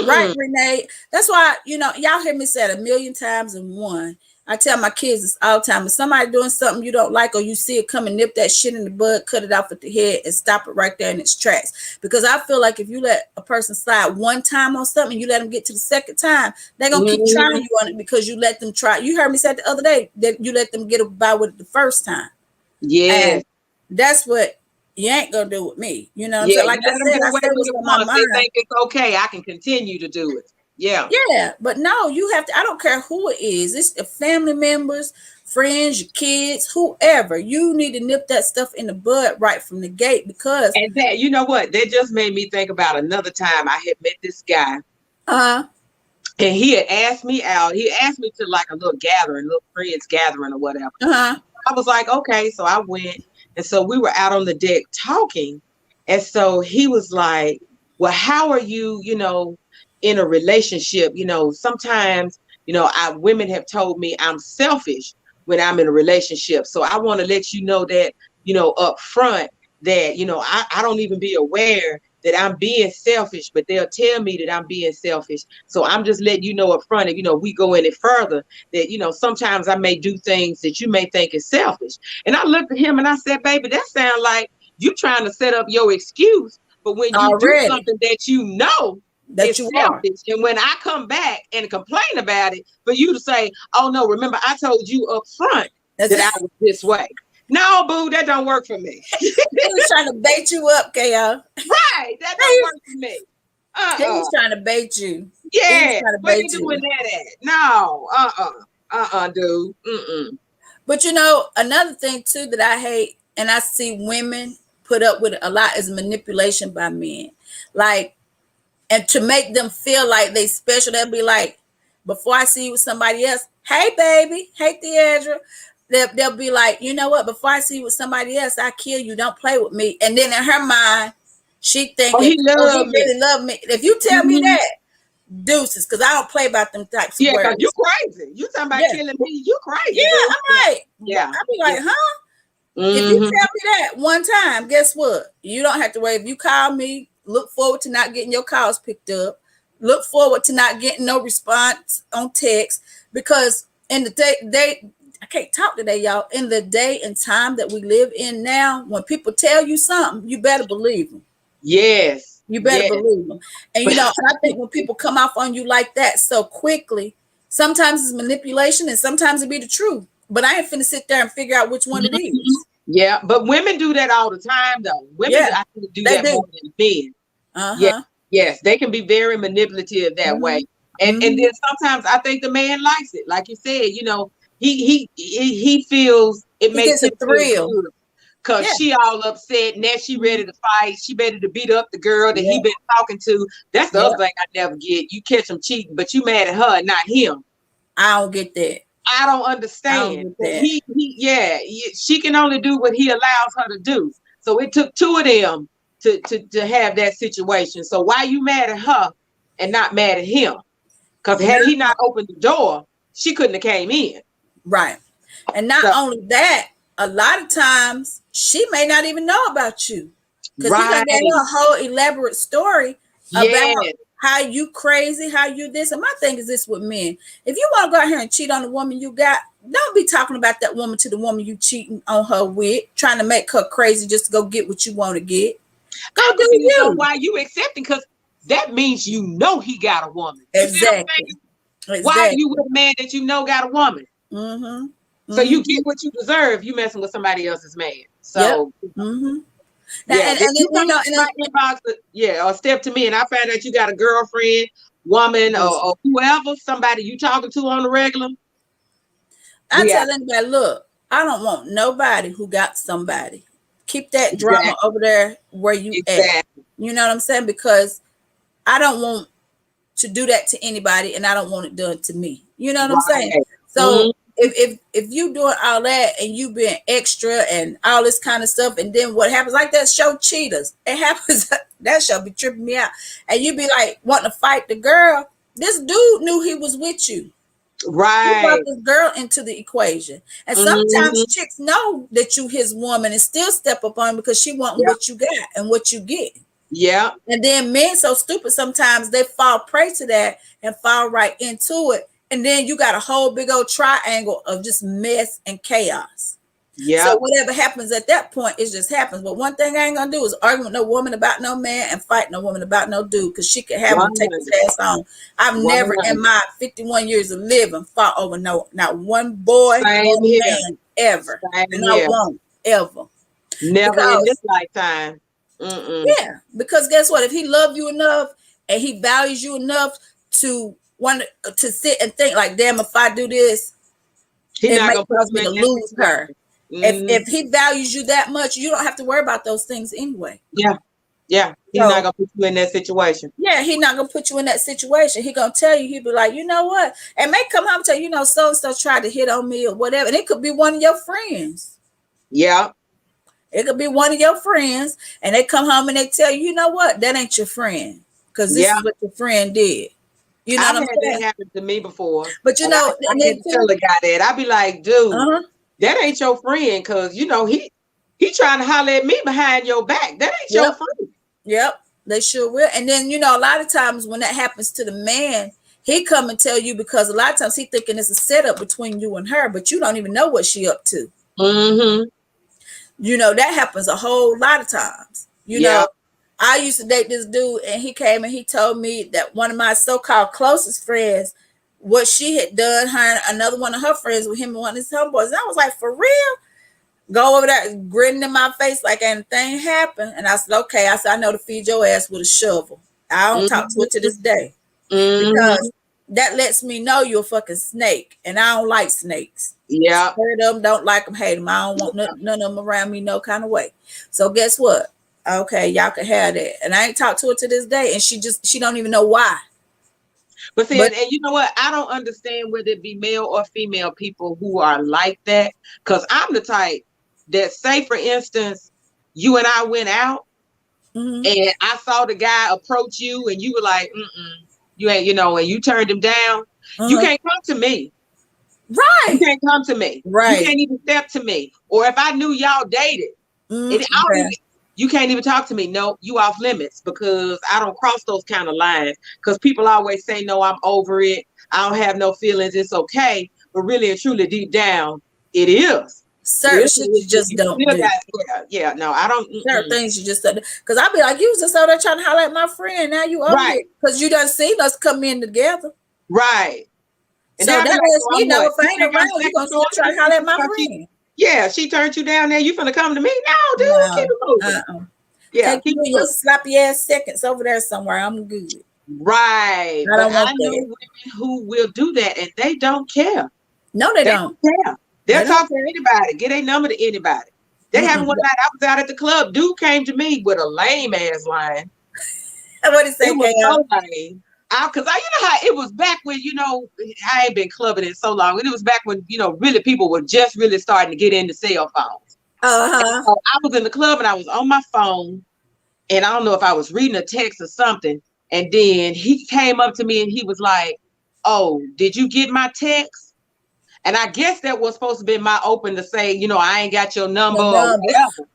Right, Renee. That's why, you know, y'all hear me say it 1,000,000 times in one. I tell my kids this all the time. If somebody doing something you don't like or you see it coming, nip that shit in the bud, cut it off at the head and stop it right there in its tracks. Because I feel like if you let a person slide one time on something, you let them get to the second time, they're going to keep trying you on it because you let them try. You heard me say the other day that you let them get by with it the first time. Yeah. And that's what you ain't going to do with me. You know what I'm saying? Like I said what's on my mind. They think it's okay. I can continue to do it. Yeah. Yeah, but no, you have to. I don't care who it is. It's the family members, friends, your kids, whoever. You need to nip that stuff in the bud right from the gate because. And that, you know what? That just made me think about another time I had met this guy. And he had asked me out. He asked me to like a little gathering, little friends gathering or whatever. I was like, okay. So I went. And so we were out on the deck talking. And so he was like, well, how are you, you know, in a relationship? You know, sometimes, you know, women have told me I'm selfish when I'm in a relationship. So I want to let you know that, you know, up front that, you know, I don't even be aware that I'm being selfish, but they'll tell me that I'm being selfish. So I'm just letting you know up front, and, you know, we go any further that, you know, sometimes I may do things that you may think is selfish. And I looked at him and I said, baby, that sounds like you trying to set up your excuse. But when you do something that you know that you selfish, and when I come back and complain about it, for you to say, oh no, remember I told you up front that I was this way. No, boo, that don't work for me. He was trying to bait you up, KO. Right, that don't work for me. He was trying to bait you. Yeah, where you doing that at? No, dude. But you know, another thing too that I hate, and I see women put up with a lot, is manipulation by men. Like, and to make them feel like they special, they'll be like, before I see you with somebody else, hey baby, hey Theadra. They'll be like, you know what? Before I see you with somebody else, I kill you. Don't play with me. And then in her mind, she thinking, he really love me. If you tell me that, deuces, because I don't play about them types of Yeah, because words. you crazy. You talking about Yeah. killing me. You crazy. Yeah, girl. I'm like, Yeah. I be like, Yeah. huh? If you Mhm. tell me that one time, guess what? You don't have to wait. If you call me, look forward to not getting your calls picked up. Look forward to not getting no response on text, because in the day, I can't talk today, y'all. In the day and time that we live in now, when people tell you something, you better believe them. Yes. You better Yes. believe them. And you know, and I think when people come off on you like that so quickly, sometimes it's manipulation and sometimes it be the truth. But I ain't finna sit there and figure out which one it is. Yeah, but women do that all the time, though. Women, Yeah, I think, do they that do. more than men. Yes, Uh-huh. yes, they can be very manipulative that way. And Mhm. then sometimes I think the man likes it. Like you said, he feels it He makes gets a him feel thrill. good because Yeah. she all upset. Now she ready to fight. She ready to beat up the girl that he Yeah. been talking to. That's the Yeah. other thing I never get. You catch him cheating, but you mad at her and not him. I don't get that. I don't I understand. don't get But that. she can only do what he allows her to do. So it took two of them to have that situation. So why you mad at her and not mad at him? Because had he not opened the door, she couldn't have came in. Right. And not So, only that, a lot of times she may not even know about you, because he done right. gave her a whole elaborate story about Yes. how you crazy, how you this. And my thing is this with men: if you want to go out here and cheat on the woman you got, don't be talking about that woman to the woman you cheating on her with, trying to make her crazy just to go get what you want to get. Go I do don't even know you. why you accepting, because that means you know he got a woman. You see what I'm Exactly. saying? Why are you with a man that you know got a woman? Mm-hmm. So you get what you deserve. You messing with somebody else's man. So Yep. Mm-hmm. yeah, And if you you come know, to my inbox, or step to me, and I find out you got a girlfriend, woman, or whoever, somebody you talking to on the regular. I Yeah, tell anybody, look, I don't want nobody who got somebody. Keep that drama exactly, over there where you at. exactly. You know what I'm saying? Because I don't want to do that to anybody, and I don't want it done to me. You know what I'm saying? Right. So if you doing all that and you being extra and all this kind of stuff, and then what happens, like that show Cheaters, it happens. That show be tripping me out, and you be like wanting to fight the girl. This dude knew he was with you. He brought Right. this girl into the equation. And sometimes Mm-hmm. chicks know that you his woman and still step up on him because she wanting Yeah. what you got and what you get. Yeah. And then men so stupid sometimes they fall prey to that and fall right into it. And then you got a whole big old triangle of just mess and chaos. Yeah. So whatever happens at that point, it just happens. But one thing I ain't gonna do is argue with no woman about no man and fight no woman about no dude, because she can have him take his ass on. I've never in my 51 years of living fought over not one boy, Same one here. man ever. Same And I here. won't ever. Never in this Because lifetime. Mm-mm. yeah, because guess what? If he loved you enough and he values you enough to want to sit and think like, damn, if I do this, He it not may gonna put cause you me in to that lose her. situation. If he values you that much, you don't have to worry about those things anyway. Yeah. Yeah. He's So not gonna put you in that situation. yeah, he's not gonna put you in that situation. He gonna tell you, he'll be like, you know what? And may come home and tell you, so and so tried to hit on me or whatever. And it could be one of your friends. Yeah. It could be one of your friends, and they come home and they tell you, you know what? That ain't your friend. Because this Yeah. is what your friend did. You know I've what I'm had saying? that happen to me before. But you And I know, and then need to tell the guy that. I be like, dude, uh-huh. that ain't your friend, because he trying to holler at me behind your back. That ain't your Yep. friend. Yep, they sure will. And then, a lot of times when that happens to the man, he come and tell you because a lot of times he thinking it's a setup between you and her, but you don't even know what she up to. Mm-hmm. That happens a whole lot of times. Yeah. I used to date this dude, and he came and he told me that one of my so-called closest friends, what she had done, her and another one of her friends with him and one of his homeboys. And I was like, for real? Go over there grinning in my face like anything happened. And I said, okay. I said, I know to feed your ass with a shovel. I don't talk to it to this day. Mm-hmm. Because that lets me know you're a fucking snake. And I don't like snakes. Yeah. Heard them, don't like them, hate them. I don't want none of them around me no kind of way. So guess what? Okay, y'all can have that. And I ain't talked to her to this day. And she don't even know why. But see, and you know what? I don't understand whether it be male or female people who are like that. Because I'm the type that, say, for instance, you and I went out and I saw the guy approach you and you were like, you ain't, and you turned him down, you can't come to me. Right. You can't come to me. Right. You can't even step to me. Or if I knew y'all dated, you can't even talk to me. No, you off limits, because I don't cross those kind of lines. Because people always say, no, I'm over it. I don't have no feelings. It's okay. But really and truly, deep down, it is. Certain shit you just don't do. Yeah, no, I don't. Certain things you just don't do. Because I'll be like, you was just out there trying to holler at my friend. Now you over it. Because you done seen us come in together. Right. And so that lets me know if I ain't around, you going to try to holler at my friend. Yeah, she turned you down there. You finna come to me? No, dude. No, keep it moving. Yeah, take you in your sloppy ass seconds over there somewhere. I'm good. Right. I know women who will do that, and they don't care. No, they don't care. They'll talk to anybody, get a number to anybody. They haven't one night I was out at the club. Dude came to me with a lame ass line. What did he say? It was so lame. Because you know how it was back when, I ain't been clubbing in so long. And it was back when, really people were just really starting to get into cell phones. So I was in the club and I was on my phone, and I don't know if I was reading a text or something. And then he came up to me and he was like, "Oh, did you get my text?" And I guess that was supposed to be my open to say, I ain't got your number or whatever.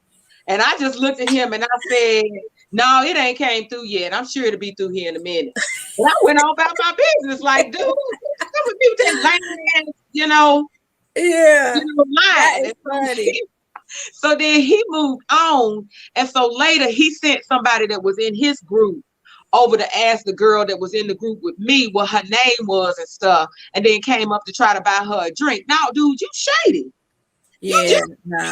And I just looked at him and I said, "No, it ain't came through yet. I'm sure it'll be through here in a minute." And I went on about my business, like, dude, some people take lying, Yeah. lying. Funny. So then he moved on. And so later he sent somebody that was in his group over to ask the girl that was in the group with me what her name was and stuff, and then came up to try to buy her a drink. Now, dude, you shady. Yeah, you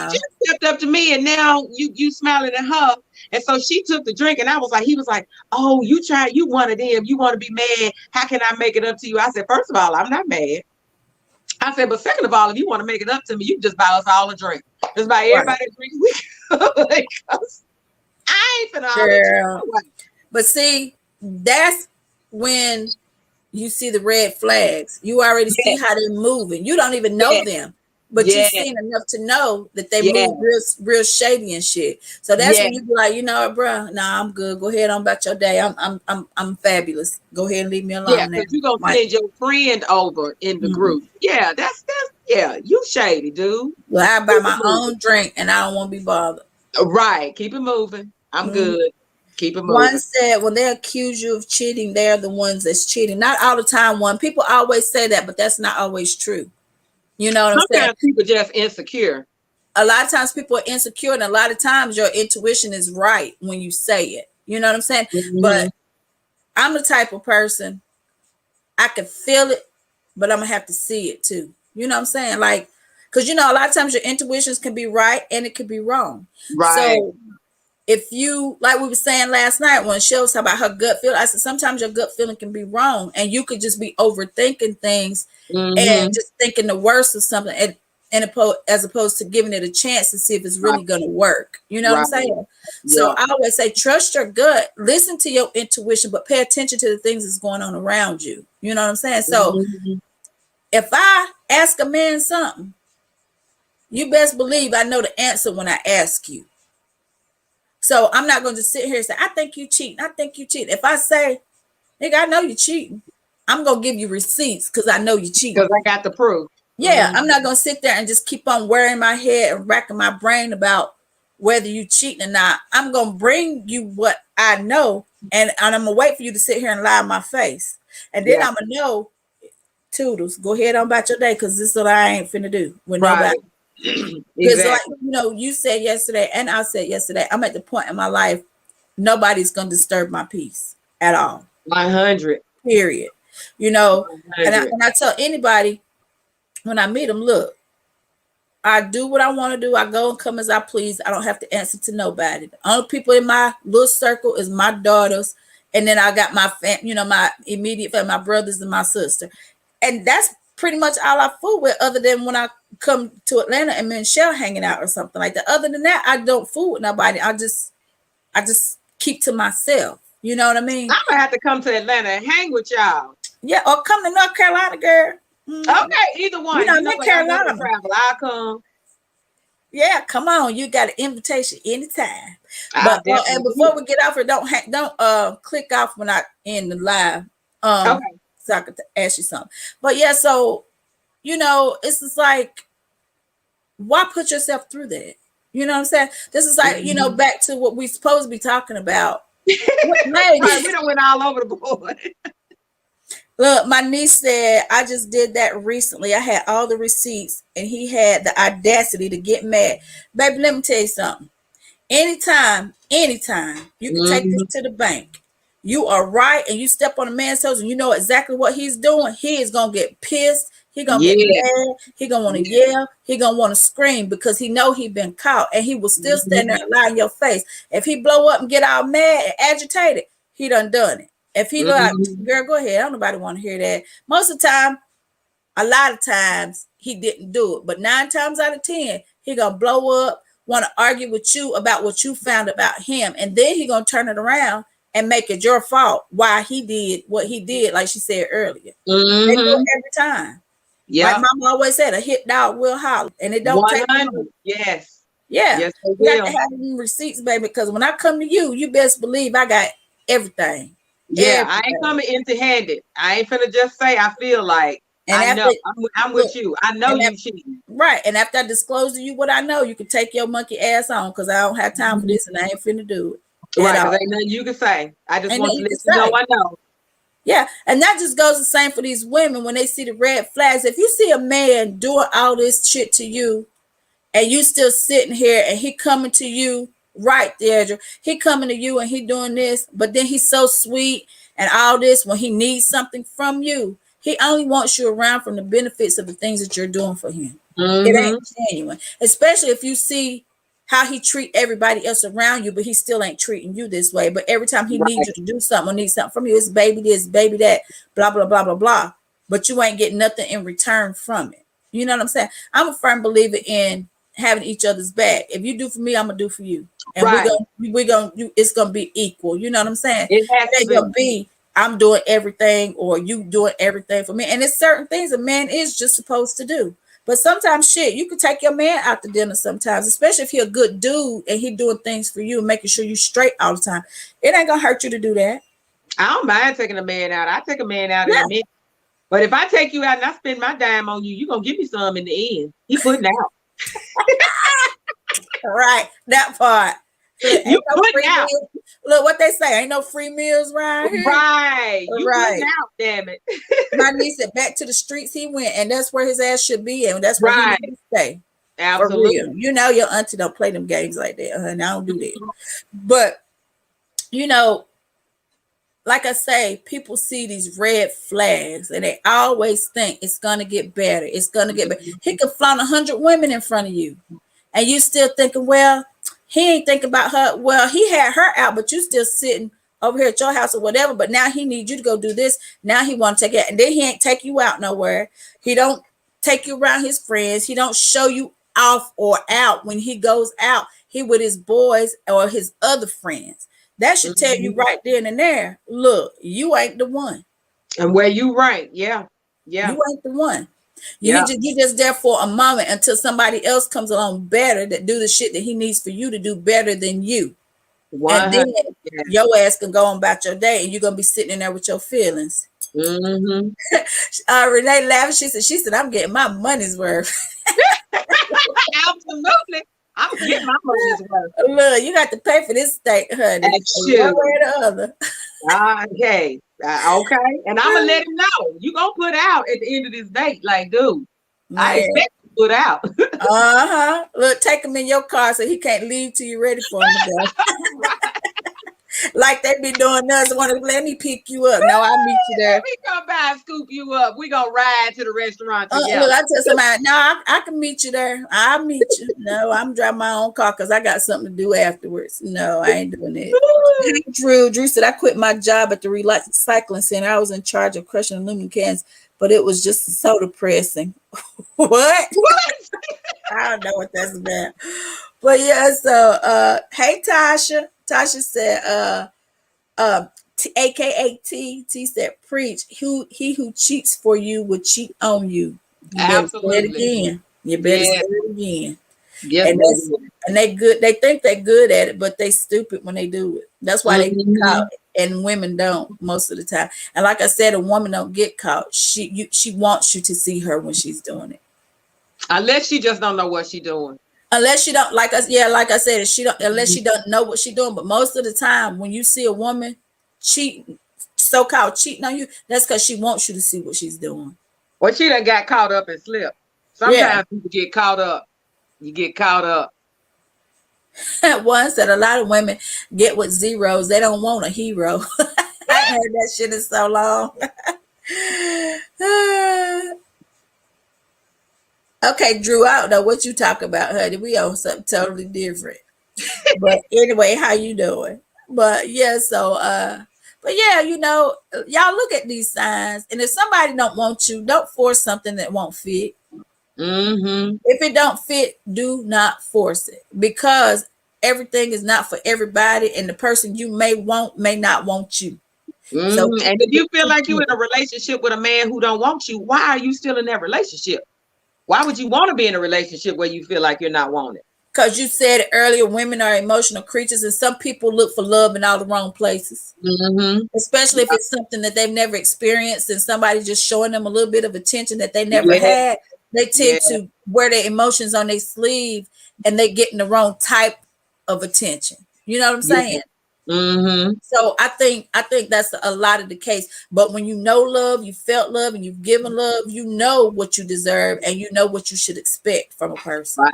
just stepped up to me, and now you smiling at her. And so she took the drink, and he was like, "Oh, you one of them. You want to be mad? How can I make it up to you?" I said, "First of all, I'm not mad." I said, "But second of all, if you want to make it up to me, you can just buy us all a drink. Just buy everybody a drink." I ain't finna. But see, that's when you see the red flags. You already see how they're moving. You don't even know them, but you've seen enough to know that they move real shady and shit. So that's when you be like, bro, nah, I'm good. Go ahead on about your day. I'm fabulous. Go ahead and leave me alone. Yeah, because you're gonna send your friend over in the group. Yeah, that's you shady, dude. Well, I buy my own drink and I don't want to be bothered. Right. Keep it moving. I'm good. Keep it moving. One said when they accuse you of cheating, they're the ones that's cheating. Not all the time. People always say that, but that's not always true. You know what I'm saying? Sometimes people just insecure. A lot of times people are insecure, and a lot of times your intuition is right when you say it. You know what I'm saying? But I'm the type of person, I can feel it, but I'm gonna have to see it too. You know what I'm saying? Like, because a lot of times your intuitions can be right and it could be wrong. Right. So if you, like we were saying last night when she was talking about her gut feeling, I said sometimes your gut feeling can be wrong, and you could just be overthinking things and just thinking the worst of something, as opposed to giving it a chance to see if it's really going to work. You know what I'm saying? Yeah. So I always say, trust your gut, listen to your intuition, but pay attention to the things that's going on around you. You know what I'm saying? So if I ask a man something, you best believe I know the answer when I ask you. So I'm not going to sit here and say, "I think you cheating. I think you cheating." If I say, "Nigga, I know you cheating," I'm going to give you receipts because I know you cheating. Because I got the proof. Yeah, I'm not going to sit there and just keep on wearing my head and racking my brain about whether you cheating or not. I'm going to bring you what I know, and I'm going to wait for you to sit here and lie in my face. And then I'm going to know, Toodles, go ahead on about your day, because this is what I ain't finna do with nobody. Because like you said yesterday, and I said yesterday, I'm at the point in my life nobody's gonna disturb my peace at all. 100. Period. And I tell anybody when I meet them, look, I do what I want to do. I go and come as I please. I don't have to answer to nobody. The only people in my little circle is my daughters, and then I got my my immediate family, my brothers and my sister, and that's pretty much all I fool with, other than when I come to Atlanta and Michelle hanging out or something like that. Other than that, I don't fool with nobody. I just keep to myself. You know what I mean? I'm gonna have to come to Atlanta and hang with y'all. Yeah, or come to North Carolina, girl. Okay, either one. North Carolina. I'll come. Yeah, come on. You got an invitation anytime. But and before we get off here, don't click off when I end the live. Okay. So I could ask you something. But yeah, so it's just like, why put yourself through that? You know what I'm saying? This is like, back to what we supposed to be talking about. Right, we done went all over the board. Look, my niece said, I just did that recently. I had all the receipts and he had the audacity to get mad. Baby, let me tell you something. Anytime, you can take this to the bank. You are right, and you step on a man's toes and you know exactly what he's doing. He is going to get pissed. He going to get mad. He going to want to yell. He going to want to scream because he know he been caught, and he will still stand there and lie in your face. If he blow up and get all mad and agitated, he done it. If he go out, girl, go ahead. I don't nobody want to hear that. Most of the time, a lot of times, he didn't do it. But 9 times out of 10, he going to blow up, want to argue with you about what you found about him. And then he going to turn it around and make it your fault why he did what he did, like she said earlier. They do it every time. Yeah. Like Mama always said, a hit dog will holler. And it don't take long. Yes. Yeah. Yes, you got to have them receipts, baby, because when I come to you, you best believe I got everything. Yeah, I ain't coming empty-handed. I ain't finna just say I feel like. And I know I'm with you. I know you cheating. Right. And after I disclose to you what I know, you can take your monkey ass on because I don't have time for this and I ain't finna do it. Right, because ain't nothing you can say. I just want to let you know I know. Yeah, and that just goes the same for these women when they see the red flags. If you see a man doing all this shit to you and you still sitting here and he coming to you, right there, he coming to you and he doing this, but then he's so sweet and all this when he needs something from you. He only wants you around from the benefits of the things that you're doing for him. It ain't genuine, especially if you see how he treat everybody else around you, but he still ain't treating you this way. But every time he needs you to do something or needs something from you, it's baby this, baby that, blah, blah, blah, blah, blah. But you ain't getting nothing in return from it. You know what I'm saying? I'm a firm believer in having each other's back. If you do for me, I'm gonna do for you. And we're gonna it's gonna be equal. You know what I'm saying? It has to be I'm doing everything or you doing everything for me. And it's certain things a man is just supposed to do. But sometimes shit, you can take your man out to dinner sometimes, especially if he a good dude and he doing things for you and making sure you straight all the time. It ain't gonna hurt you to do that. I don't mind taking a man out. I take a man out in a minute. But if I take you out and I spend my dime on you, you're gonna give me some in the end. He putting out. Right, that part. You putting out. Look what they say. Ain't no free meals right here. Right. You putting out, damn it. My niece said back to the streets he went, and that's where his ass should be, and that's where he needs to stay. Absolutely. You know your auntie don't play them games like that, and I don't do that. But like I say, people see these red flags and they always think it's gonna get better. It's gonna get better. He could flaunt 100 women in front of you, and you still thinking, well, he ain't thinking about her. Well, he had her out, but you still sitting over here at your house or whatever. But now he needs you to go do this. Now he want to take it, and then he ain't take you out nowhere. He don't take you around his friends. He don't show you off or out when he goes out. He with his boys or his other friends. That should tell you right then and there. Look, you ain't the one. And where you right, yeah. You ain't the one. You just there for a moment until somebody else comes along better that do the shit that he needs for you to do better than you. And then your ass can go on about your day and you're gonna be sitting in there with your feelings. Renee laughed. She said, I'm getting my money's worth. Absolutely. I'm getting my money's worth. Look, you got to pay for this steak, honey. One way or the other. Okay. Okay. And I'm gonna let him know. You gonna put out at the end of this date, like, dude. I expect to put out. Look, take him in your car so he can't leave till you're ready for him to go. Like they be doing us. Want to let me pick you up? No, I'll meet you there. Let me come by and scoop you up. We gonna ride to the restaurant together. Look, I tell somebody, no, I can meet you there. I'll meet you. No, I'm driving my own car because I got something to do afterwards. No, I ain't doing it. Drew said I quit my job at the recycling center. I was in charge of crushing aluminum cans, but it was just so depressing. What? I don't know what that's about. But yeah, so hey Tasha. Tasha said, AKA T said, preach. He who cheats for you will cheat on you. You better say it again. You better say it again. Yes, and they good. They think they're good at it, but they stupid when they do it. That's why they get caught. and women don't most of the time. And like I said, a woman don't get caught. She wants you to see her when she's doing it. Unless she just don't know what she's doing. Unless she don't like us, yeah, like I said, she don't unless she don't know what she's doing. But most of the time, when you see a woman cheating, so-called cheating on you, that's because she wants you to see what she's doing. Well, she done got caught up and slipped. Sometimes people get caught up. You get caught up. One said a lot of women get with zeros. They don't want a hero. I heard that shit in so long. Okay, Drew, I don't know what you talk about, honey. We on something totally different. But anyway, how you doing? But yeah, so but yeah, you know, y'all look at these signs, and if somebody don't want you, don't force something that won't fit. Mm-hmm. If it don't fit, do not force it, because everything is not for everybody, and the person you may want may not want you. Mm-hmm. So, and if you feel like you're in a relationship with a man who don't want you, why are you still in that relationship? Why would you want to be in a relationship where you feel like you're not wanted? Because you said it earlier, women are emotional creatures, and some people look for love in all the wrong places. Mm-hmm. Especially if it's something that they've never experienced, and somebody just showing them a little bit of attention that they never had. They tend to wear their emotions on their sleeve, and they getting the wrong type of attention. You know what I'm saying? Mm-hmm. So I think that's a lot of the case. But when you know love, you felt love, and you've given love, you know what you deserve, and you know what you should expect from a person.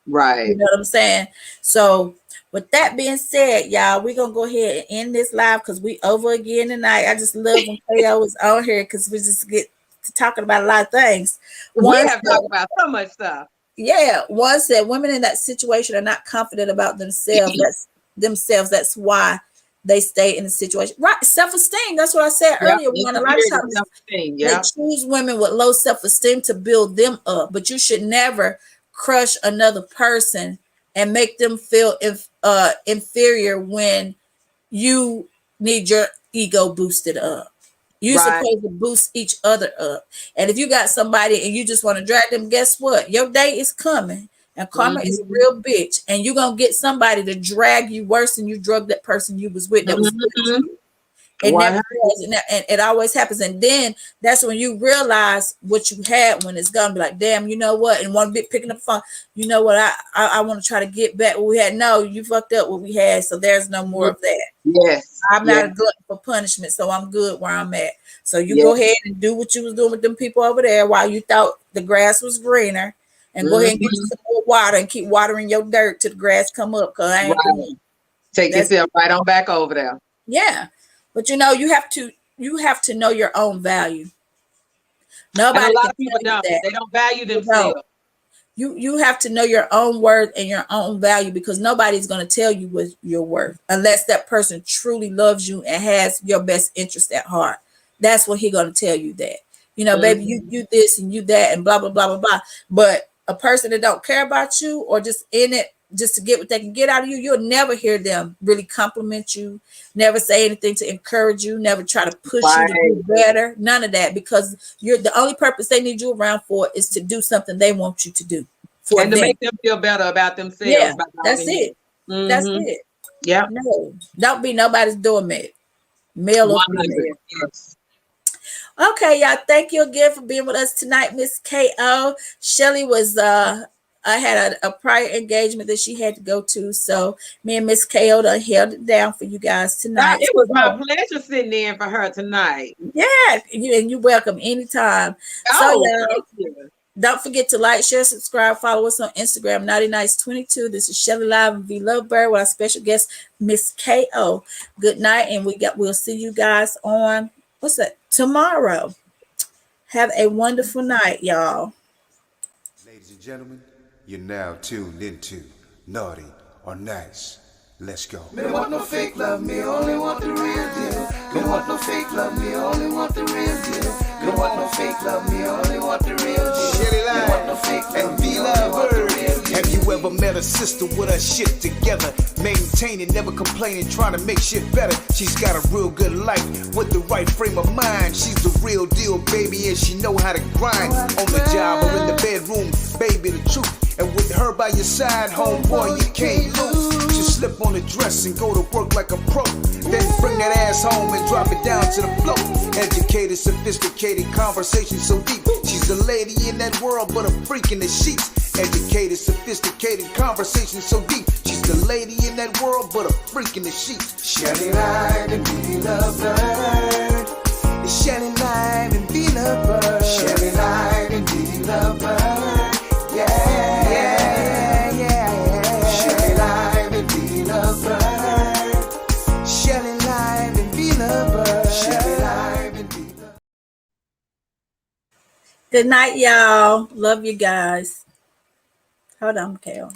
Right. You know what I'm saying? So with that being said, y'all, we're gonna go ahead and end this live because we over again tonight. I just love when Cleo was on here because we just get to talking about a lot of things. We have talked about so much stuff. Yeah. One said women in that situation are not confident about themselves. That's why they stay in the situation. Right. Self-esteem. That's what I said earlier. A lot of times they choose women with low self-esteem to build them up, but you should never crush another person and make them feel inferior when you need your ego boosted up. You're supposed to boost each other up. And if you got somebody and you just want to drag them, guess what? Your day is coming. And karma is a real bitch. And you're going to get somebody to drag you worse than you drugged that person you was with that was with you. It never does, and it always happens. And then that's when you realize what you had when it's gonna be like, damn, you know what? And one bit picking up the phone, you know what? I want to try to get back what we had. No, you fucked up what we had, so there's no more of that. Yes, I'm not a glutton for punishment, so I'm good where I'm at. So you go ahead and do what you was doing with them people over there while you thought the grass was greener, and go ahead and get you some more water and keep watering your dirt till the grass come up. Cause I ain't doing. Take yourself right on back over there. Yeah. But you know, you have to know your own value. Nobody. And a lot of people don't. They don't value themselves. You have to know your own worth and your own value, because nobody's going to tell you what you're worth unless that person truly loves you and has your best interest at heart. That's what he's going to tell you that. You know, baby, you this and you that and blah blah blah blah blah. But a person that don't care about you or just in it just to get what they can get out of you, you'll never hear them really compliment you, never say anything to encourage you, never try to push you to do better, none of that, because you're the only purpose they need you around for is to do something they want you to do for and to make them feel better about themselves. Yeah, that's it. That's it. Yeah. No, don't be nobody's doormat, male or female. Yes. Okay, y'all. Thank you again for being with us tonight, Miss K.O. Shelly was I had a prior engagement that she had to go to, so me and Miss K.O. done held it down for you guys tonight. It was my pleasure sitting in for her tonight. Yeah, and you're welcome anytime. So y'all, don't forget to like, share, subscribe, follow us on Instagram, Naughty Nights 22. This is Shelly Live and V Lovebird with our special guest, Miss K.O. Good night, and we'll see you guys on tomorrow. Have a wonderful night, y'all. Ladies and gentlemen, you're now tuned into Naughty or Nice. Let's go. Me don't want no fake love, me only want the real deal. Me don't want no fake love, me only want the real deal. Me don't want no fake love, me only want the real deal. Shelly Live want no fake love, and V Lovebird. Have you ever met a sister with her shit together? Maintaining, never complaining, trying to make shit better. She's got a real good life with the right frame of mind. She's the real deal, baby, and she know how to grind. On the job or in the bedroom, baby, the truth. And with her by your side, homeboy, you can't lose. Just slip on the dress and go to work like a pro. Then bring that ass home and drop it down to the floor. Educated, sophisticated, conversation so deep. She's a lady in that world, but a freak in the sheets. Educated, sophisticated, conversation so deep. She's the lady in that world, but a freak in the sheets. Shining light and be lovebird. Shining light and be lovebird. Shining light and be lovebird. Yeah, yeah, yeah. Shining light and be lovebird. Shining light and be lovebird. Shining light and be lovebird. Good night, y'all. Love you guys. Hold on, Kale.